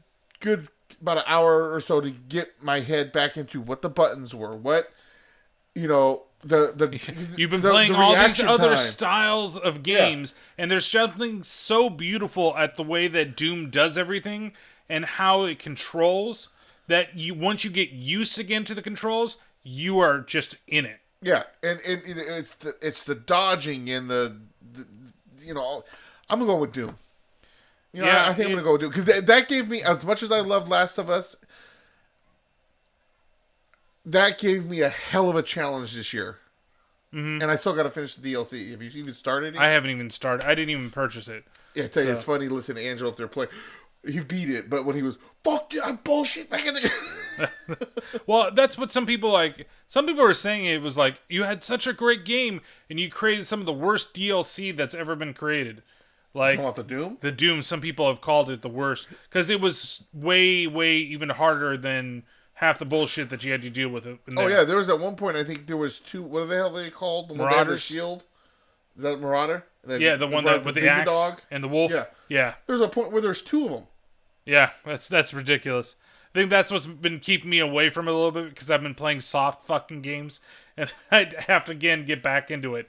about an hour or so to get my head back into what the buttons were, what you've been playing all these other time. styles of games, and there's something so beautiful at the way that Doom does everything, and how it controls, that you once you get used again to the controls, you are just in it. Yeah, and it's the dodging and the I'm gonna go with Doom. I think I'm gonna go with Doom because that gave me, as much as I love Last of Us, that gave me a hell of a challenge this year. Mm-hmm. And I still got to finish the DLC. Have you even started it? I haven't even started. I didn't even purchase it. Yeah, I tell you, it's funny. Listen to Angelo up there play. He beat it, but when he was, fuck yeah, I'm bullshit. Well, that's what some people like. Some people were saying it was like, you had such a great game, and you created some of the worst DLC that's ever been created. Like, the Doom? The Doom, some people have called it the worst. Because it was way, way even harder than half the bullshit that you had to deal with it. Oh, yeah, there was at one point, I think there was two, what the hell are they called? The Marauders Shield? Is that Marauder? Yeah, the one that with the axe dog and the wolf. Yeah. There's a point where there's two of them. Yeah, that's ridiculous. I think that's what's been keeping me away from it a little bit, because I've been playing soft fucking games, and I have to again get back into it.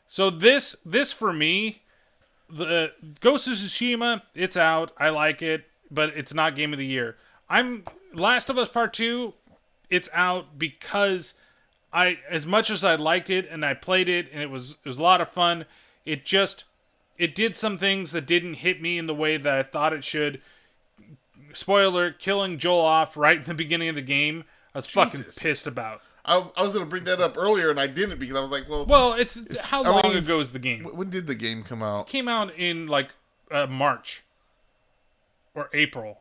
So this for me, the Ghost of Tsushima, it's out. I like it, but it's not Game of the Year. Last of Us Part 2, it's out because as much as I liked it and I played it and it was a lot of fun, it did some things that didn't hit me in the way that I thought it should. Spoiler, killing Joel off right in the beginning of the game, I was fucking pissed about. I was going to bring that up earlier and I didn't, because I was like, well, it's how long ago is the game? When did the game come out? It came out in like March or April.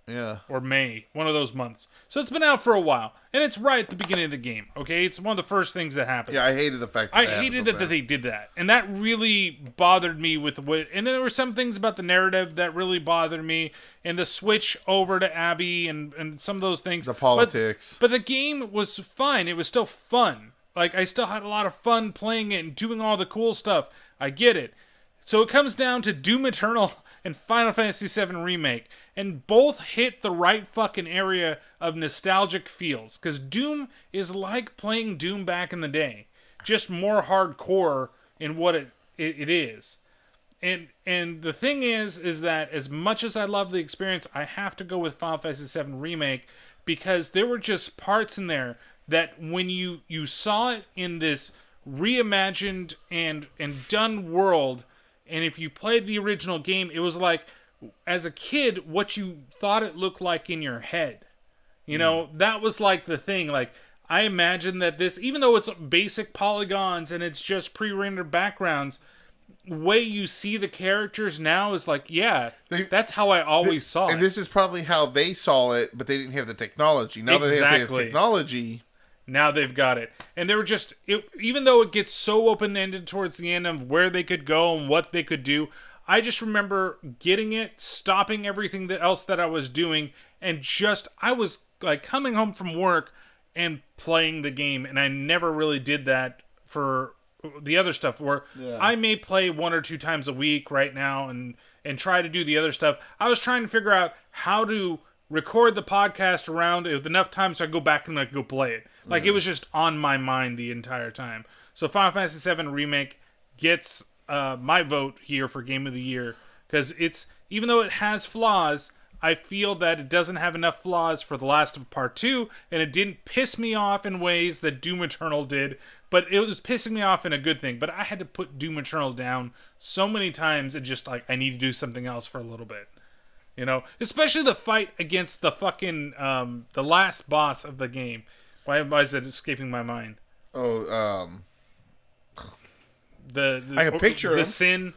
Yeah. Or May, one of those months. So it's been out for a while. And it's right at the beginning of the game, okay? It's one of the first things that happened. Yeah, I hated the fact that I hated that they did that. And that really bothered me with the way... And then there were some things about the narrative that really bothered me. And the switch over to Abby and some of those things. The politics. But the game was fine. It was still fun. Like, I still had a lot of fun playing it and doing all the cool stuff. I get it. So it comes down to Doom Eternal and Final Fantasy VII Remake, and both hit the right fucking area of nostalgic feels, because Doom is like playing Doom back in the day, just more hardcore in what it is. And the thing is that as much as I love the experience, I have to go with Final Fantasy VII Remake, because there were just parts in there that when you saw it in this reimagined and done world, and if you played the original game, it was like, as a kid, what you thought it looked like in your head. You know, that was like the thing. Like, I imagine that this, even though it's basic polygons and it's just pre-rendered backgrounds, the way you see the characters now is like, that's how I always saw it. And this is probably how they saw it, but they didn't have the technology. Now that they have the technology... Now they've got it. And they were just... even though it gets so open-ended towards the end of where they could go and what they could do, I just remember getting it, stopping everything else that I was doing, and I was like coming home from work and playing the game. And I never really did that for the other stuff, where I may play 1 or 2 times a week right now and try to do the other stuff. I was trying to figure out how to record the podcast around with enough time so I go back and go play it. Like, it was just on my mind the entire time. So Final Fantasy VII Remake gets my vote here for Game of the Year, because it's, even though it has flaws, I feel that it doesn't have enough flaws for The Last of Part 2, and it didn't piss me off in ways that Doom Eternal did, but it was pissing me off in a good thing. But I had to put Doom Eternal down so many times, and just like, I need to do something else for a little bit. You know, especially the fight against the fucking the last boss of the game. Why is it escaping my mind? Oh, I can picture the Sin.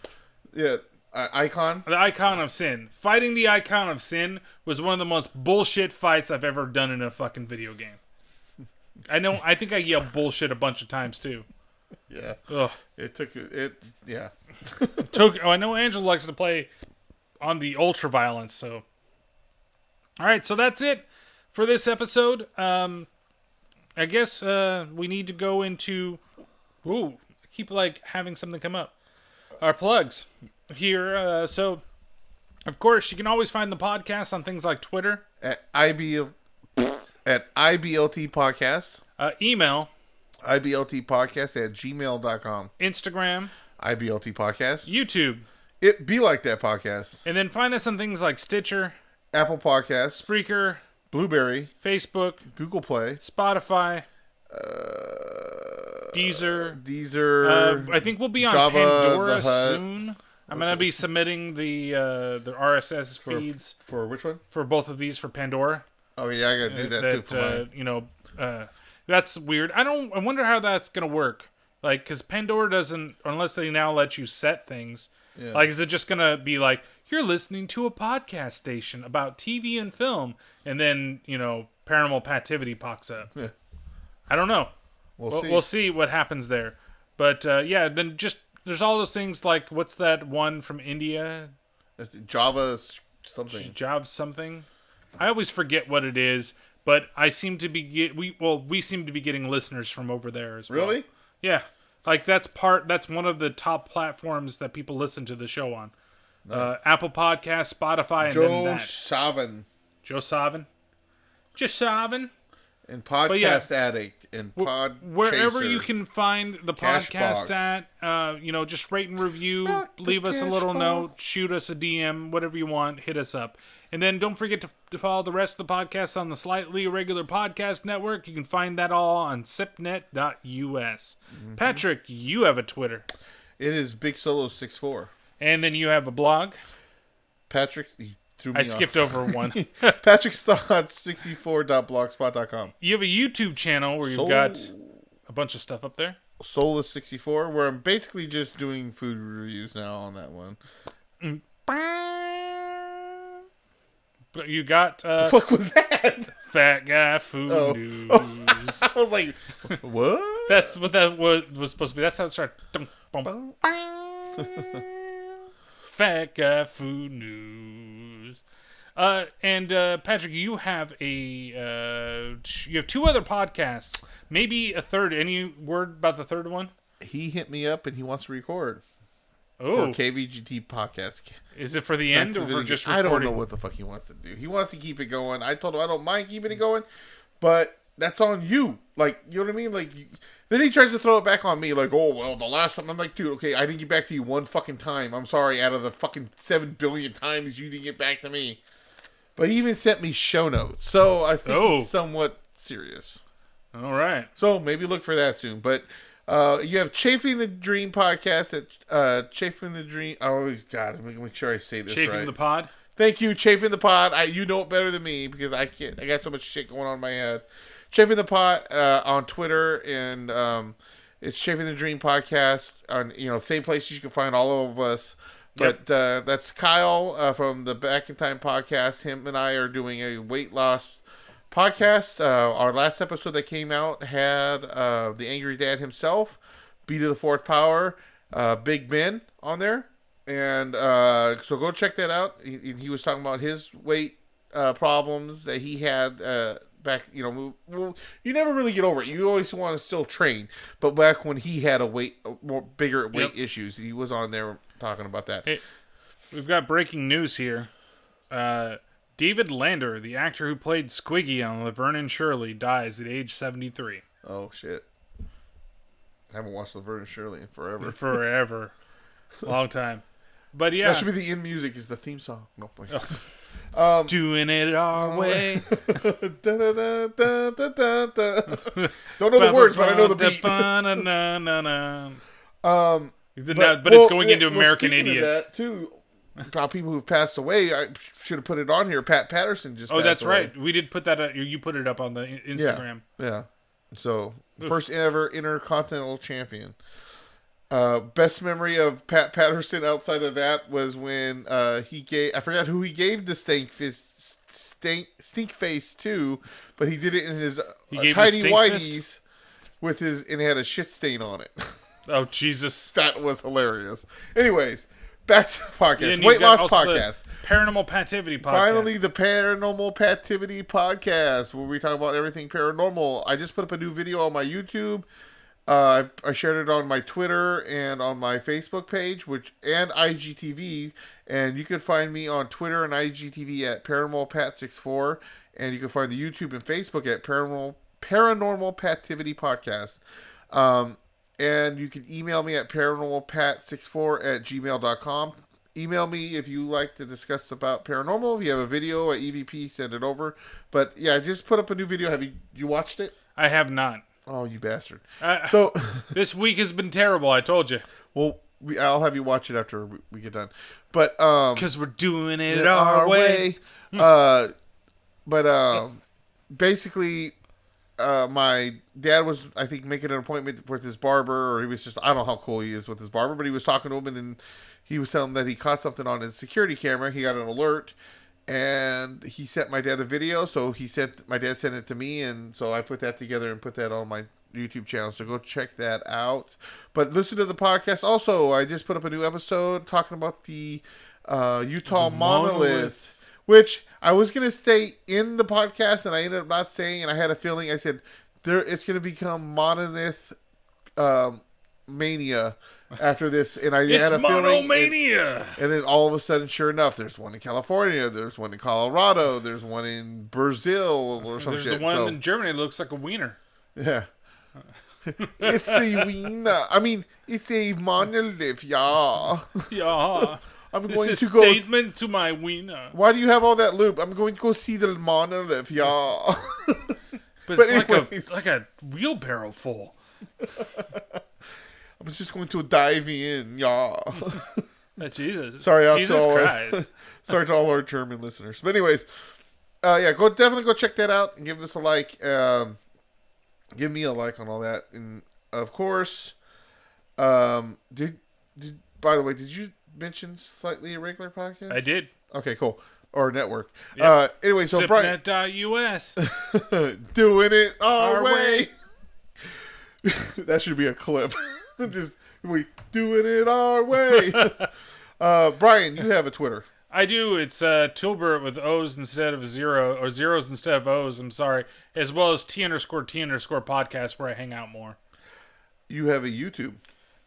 Yeah, Icon. The Icon of Sin. Fighting the Icon of Sin was one of the most bullshit fights I've ever done in a fucking video game. I think I yelled bullshit a bunch of times too. Yeah. Ugh. Yeah. I know Angela likes to play on the ultra violence, so. Alright, so that's it for this episode. I guess we need to go into... Ooh, I keep like having something come up. Our plugs here. So, of course, you can always find the podcast on things like Twitter. At IBLT Podcast. Email. IBLT Podcast at gmail.com. Instagram. IBLT Podcast. YouTube. It Be Like That podcast. And then find us on things like Stitcher, Apple Podcasts, Spreaker, Blueberry, Facebook, Google Play, Spotify, Deezer. I think we'll be on Java, Pandora soon. I'm going to be submitting the RSS feeds. For which one? For both of these for Pandora. Oh, yeah, I got to do that too for mine. That's weird. I wonder how that's going to work. Like, because Pandora doesn't, unless they now let you set things. Yeah. Like, is it just going to be like, you're listening to a podcast station about TV and film, and then, Paranormal Pativity pops up? Yeah. I don't know. We'll see what happens there. But, then just, there's all those things like, what's that one from India? Java something. Java something? I always forget what it is, but I seem to be, we seem to be getting listeners from over there as well. Really? Yeah. Like, that's one of the top platforms that people listen to the show on. Nice. Apple Podcasts, Spotify, and then that. Joe Savin. And Podcast Addict and wherever Chaser, you can find the podcast at, just rate and review, leave us a little note, shoot us a DM, whatever you want, hit us up. And then don't forget to follow the rest of the podcasts on the Slightly Irregular Podcast Network. You can find that all on sipnet.us. Mm-hmm. Patrick, you have a Twitter. It is Big Solo 64. And then you have a blog. Patrick, I skipped over one. PatrickStott64.blogspot.com. You have a YouTube channel where you've got a bunch of stuff up there. Soulless64, where I'm basically just doing food reviews now on that one. You got the fuck was that? Fat Guy Food News. I was like, what? That's what that was supposed to be. That's how it started. Fat Guy Food News. And Patrick, you have you have two other podcasts, maybe a third. Any word about the third one? He hit me up and he wants to record. Oh, for KVGT podcast. Is it for the end or for just recording? I don't know what the fuck he wants to do. He wants to keep it going. I told him I don't mind keeping it going, but that's on you. Like, you know what I mean? Like, then he tries to throw it back on me. Like, oh, well, the last time. I'm like, dude, okay, I didn't get back to you one fucking time. I'm sorry, out of the fucking 7 billion times you didn't get back to me. But he even sent me show notes. So I think he's somewhat serious. All right. So maybe look for that soon. But you have Chafing the Dream podcast at Chafing the Dream. Oh, God. Let me make sure I say this right. Chafing the Pod? Thank you, Chafing the Pod. You know it better than me because I can't. I got so much shit going on in my head. Chafing the Pod on Twitter, and it's Chafing the Dream podcast on same places you can find all of us. But that's Kyle from the Back in Time podcast. Him and I are doing a weight loss podcast. Our last episode that came out had the Angry Dad himself, B to the Fourth Power, Big Ben on there. And so go check that out. He was talking about his weight problems that he had back. You never really get over it. You always want to still train. But back when he had bigger weight issues, he was on there talking about that. Hey, we've got breaking news here. David Lander, the actor who played Squiggy on Laverne and Shirley, dies at age 73. Oh, shit. I haven't watched Laverne and Shirley in forever. Forever. Long time. But yeah. That should be the end music, is the theme song. No, doing it our way. Don't know the words, but I know the beat. But it's going into American Idiot. That too. About people who've passed away, I should have put it on here. Pat Patterson just passed that's away. right. We did put that. You put it up on the Instagram. Yeah. So first ever Intercontinental Champion. Best memory of Pat Patterson outside of that was when he gave. I forgot who he gave the stink face to, but he did it in his tiny whiteies with his, and it had a shit stain on it. Oh Jesus! That was hilarious. Anyways. Back to the podcast. Weight loss podcast. Paranormal Pativity podcast. Finally, the Paranormal Pativity podcast, where we talk about everything paranormal. I just put up a new video on my YouTube. I shared it on my Twitter and on my Facebook page, and IGTV. And you can find me on Twitter and IGTV at ParanormalPat64. And you can find the YouTube and Facebook at Paranormal Pativity podcast. And you can email me at paranormalpat64@gmail.com. email me if you like to discuss about paranormal. If you have a video at EVP, send it over. But yeah, just put up a new video. Have you watched it? I have not. Oh, you bastard! So this week has been terrible. I told you. Well, I'll have you watch it after we get done. But because we're doing it our way. Basically, my dad was, I think, making an appointment with his barber, or he was just, I don't know how cool he is with his barber, but he was talking to him, and then he was telling him that he caught something on his security camera. He got an alert, and he sent my dad a video. So my dad sent it to me, and so I put that together and put that on my YouTube channel. So go check that out. But listen to the podcast. Also, I just put up a new episode talking about the Utah monolith, which I was going to stay in the podcast, and I ended up not saying, and I had a feeling. I said, it's going to become monolith mania after this, and I had a feeling. And then all of a sudden, sure enough, there's one in California, there's one in Colorado, there's one in Brazil, or some shit. There's the one in Germany that looks like a wiener. Yeah. It's a wiener. I mean, it's a monolith, yeah. Yeah. I'm going it's to a go. Statement to my wiener. Why do you have all that loop? I'm going to go see the monolith, yeah. But it's like a wheelbarrow full. I'm just going to dive in, yeah. Jesus. Sorry, Jesus Christ. Sorry to all our German listeners. But anyways, definitely go check that out and give us a like. Give me a like on all that, and of course, by the way, did you mention Slightly Irregular podcast? I did. Okay, cool. Or network. Yep. Anyway, so Brian, Subnet.us. doing it our way. That should be a clip. Just we doing it our way. Brian, you have a Twitter. I do. It's toolbert with O's instead of zero, or zeros instead of O's. I'm sorry. As well as T_T_podcast, where I hang out more. You have a YouTube.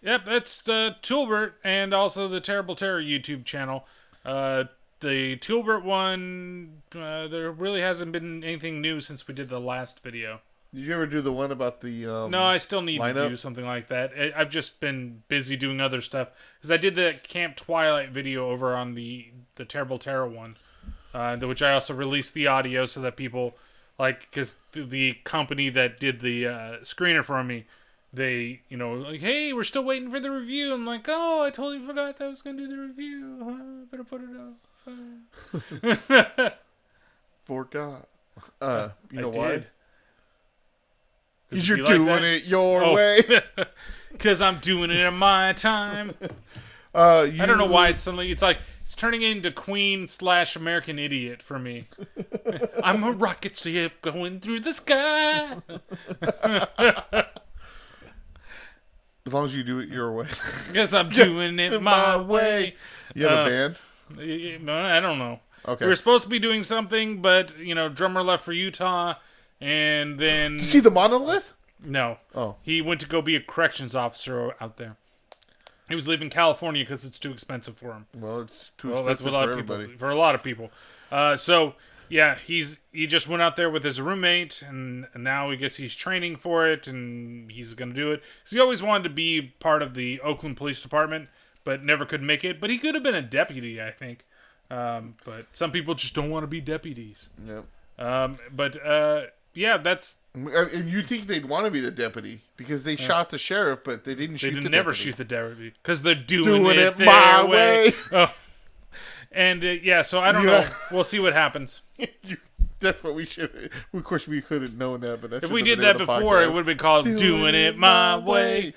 Yep, that's the toolbert, and also the Terrible Terror YouTube channel. The toolbert one, there really hasn't been anything new since we did the last video. Did you ever do the one about the No, I still need lineup? to do something like that. I've just been busy doing other stuff. Because I did the Camp Twilight video over on the Terrible Terror one. Which I also released the audio so that people, because the company that did the screener for me, they, like, hey, we're still waiting for the review. I'm like, oh, I totally forgot that I was going to do the review. Better put it off. Forgot. You know I why? did. Because you're doing it your way. Because I'm doing it in my time. I don't know why it's suddenly... It's turning into Queen/American Idiot for me. I'm a rocket ship going through the sky. As long as you do it your way. Because I'm doing it my way. You have a band? I don't know. Okay. We were supposed to be doing something, but, drummer left for Utah... And then... Did you see the monolith? No. Oh. He went to go be a corrections officer out there. He was leaving California because it's too expensive for him. Well, it's too expensive for everybody. For a lot of people. So, yeah, he just went out there with his roommate, and now I guess he's training for it, and he's going to do it. Because he always wanted to be part of the Oakland Police Department, but never could make it. But he could have been a deputy, I think. But some people just don't want to be deputies. Yep. Yeah, that's... And you think they'd want to be the deputy because they shot the sheriff, but they didn't shoot the deputy. They never shoot the deputy because they're doing it their my way. Oh. And, so I don't know. We'll see what happens. That's what we should... Of course, we could have known that, but if we did that before, it would have been called Doing It My Way.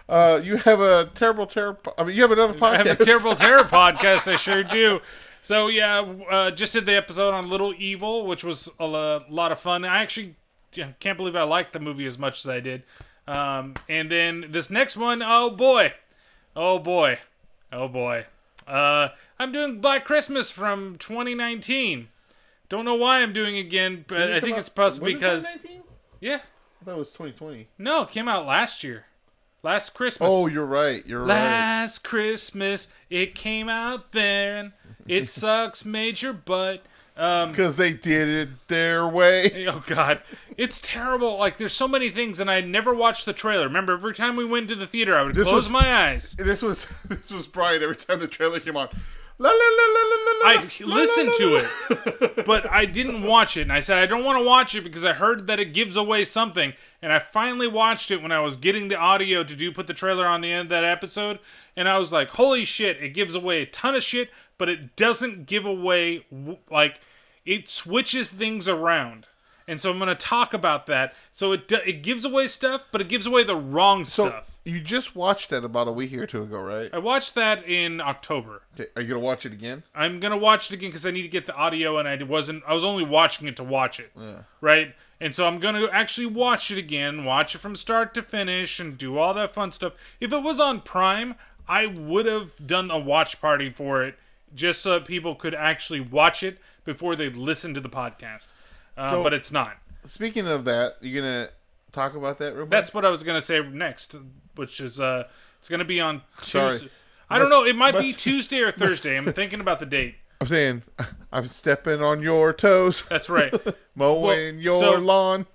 You have a Terrible Terror... you have another podcast. I have a Terrible Terror podcast, I sure do. So, just did the episode on Little Evil, which was a lot of fun. I actually can't believe I liked the movie as much as I did. And then this next one, oh boy. I'm doing Black Christmas from 2019. Don't know why I'm doing it again, but I think it's possibly because... 2019? Yeah. I thought it was 2020. No, it came out last year. Last Christmas. Oh, you're right. Last Christmas, it came out then. It sucks major, but... Because they did it their way. Oh, God. It's terrible. There's so many things, and I never watched the trailer. Remember, every time we went to the theater, I would close my eyes. This was Brian every time the trailer came on. I listened to it, but I didn't watch it. And I said, I don't want to watch it because I heard that it gives away something. And I finally watched it when I was getting the audio to put the trailer on the end of that episode. And I was like, holy shit, it gives away a ton of shit, but it doesn't give away, like, it switches things around. And so I'm going to talk about that. So it gives away stuff, but it gives away the wrong stuff. You just watched that about a week or two ago, right? I watched that in October. Okay. Are you going to watch it again? I'm going to watch it again because I need to get the audio, and I was only watching it to watch it. Yeah. Right? And so I'm going to actually watch it again, watch it from start to finish, and do all that fun stuff. If it was on Prime, I would have done a watch party for it just so that people could actually watch it before they listen to the podcast. But it's not. Speaking of that, you going to talk about that real quick? That's what I was going to say next, which is it's going to be on Tuesday. Sorry. I don't know. It might be Tuesday or Thursday. I'm thinking about the date. I'm saying, I'm stepping on your toes. That's right. Mowing your lawn.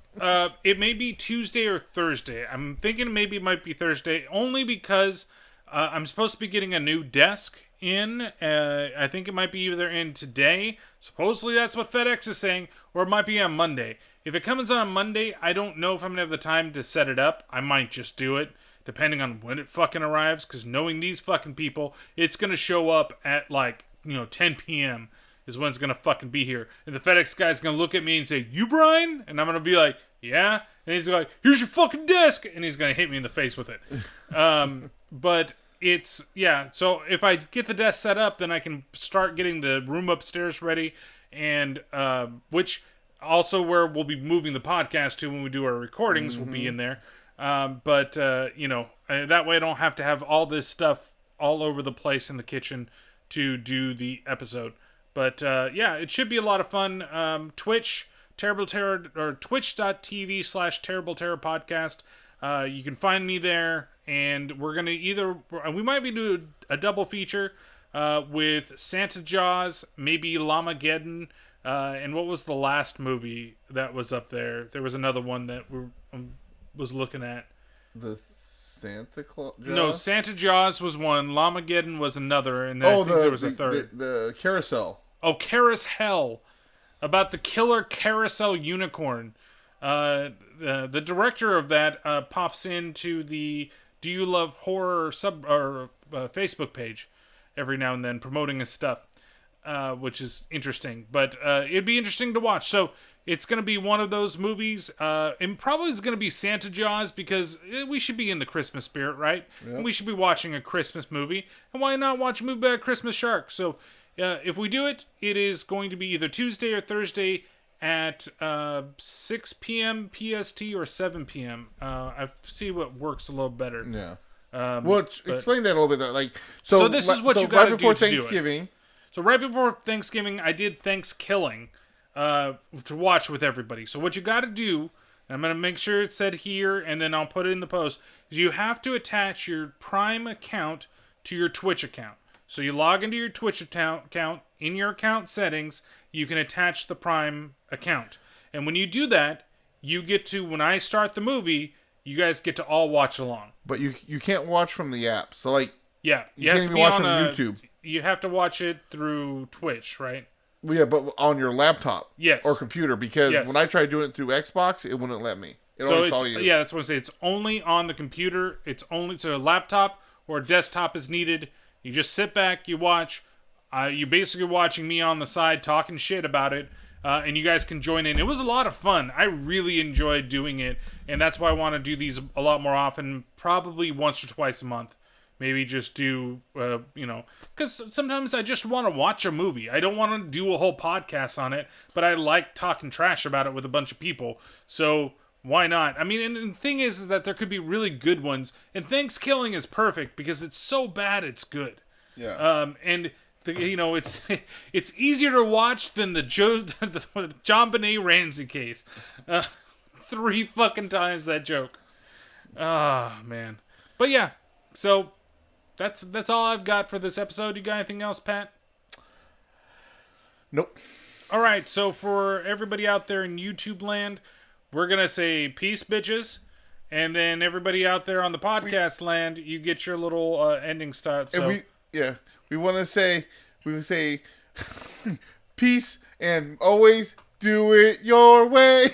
It may be Tuesday or Thursday. I'm thinking maybe it might be Thursday, only because I'm supposed to be getting a new desk in. I think it might be either in today. Supposedly that's what FedEx is saying, or it might be on Monday. If it comes on Monday, I don't know if I'm going to have the time to set it up. I might just do it, depending on when it fucking arrives, because knowing these fucking people, it's going to show up at 10 p.m. is when it's going to fucking be here. And the FedEx guy's going to look at me and say, "You, Brian?" And I'm going to be like, "Yeah." And he's like, "Here's your fucking desk." And he's going to hit me in the face with it. But it's, yeah. So if I get the desk set up, then I can start getting the room upstairs ready. And, which also where we'll be moving the podcast to when we do our recordings will be in there. But that way I don't have to have all this stuff all over the place in the kitchen to do the episode. But it should be a lot of fun. Twitch, Terrible Terror, or twitch.tv/Terrible Terror Podcast. You can find me there, and we're going to we might be doing a double feature with Santa Jaws, maybe Lamageddon, and what was the last movie that was up there? There was another one that we was looking at. The Santa Claus? No, Santa Jaws was one. Lamageddon was another, and then I think there was a third. The carousel. Oh, Carousel. About the killer carousel unicorn. The director of that pops into the Do You Love Horror Facebook page every now and then, promoting his stuff, which is interesting. But it'd be interesting to watch. So it's going to be one of those movies, and probably it's going to be Santa Jaws, because we should be in the Christmas spirit, right? Yep. And we should be watching a Christmas movie. And why not watch a movie about Christmas Shark? So if we do it, it is going to be either Tuesday or Thursday at 6 p.m. PST or 7 p.m. I see what works a little better. Yeah. Explain that a little bit, though. So this is what you got to do before to Thanksgiving. Do it. So right before Thanksgiving, I did Thanksgiving to watch with everybody. So what you got to do, I'm going to make sure it's said here, and then I'll put it in the post, is you have to attach your Prime account to your Twitch account. So you log into your Twitch account, in your account settings, you can attach the Prime account. And when you do that, you get to, when I start the movie, you guys get to all watch along. But you can't watch from the app. So yeah, you can't even watch from YouTube. You have to watch it through Twitch, right? Well, yeah, but on your laptop, yes, or computer, because when I tried doing it through Xbox, it wouldn't let me. It only saw you. Yeah, that's what I say. It's only on the computer. It's only a laptop or a desktop is needed. You just sit back, you watch. You're basically watching me on the side talking shit about it, and you guys can join in. It was a lot of fun. I really enjoyed doing it, and that's why I want to do these a lot more often, probably once or twice a month. Maybe just do, because sometimes I just want to watch a movie. I don't want to do a whole podcast on it, but I like talking trash about it with a bunch of people. So why not? I mean, and the thing is that there could be really good ones, and Thanksgiving is perfect because it's so bad it's good. Yeah. It's easier to watch than the John Benet Ramsey case. 3 fucking times that joke. Ah, man. But yeah, so that's all I've got for this episode. You got anything else, Pat? Nope. All right, so for everybody out there in YouTube land, we're going to say peace, bitches. And then everybody out there on the podcast land, you get your little ending start. So. And we want to say we would say peace and always do it your way.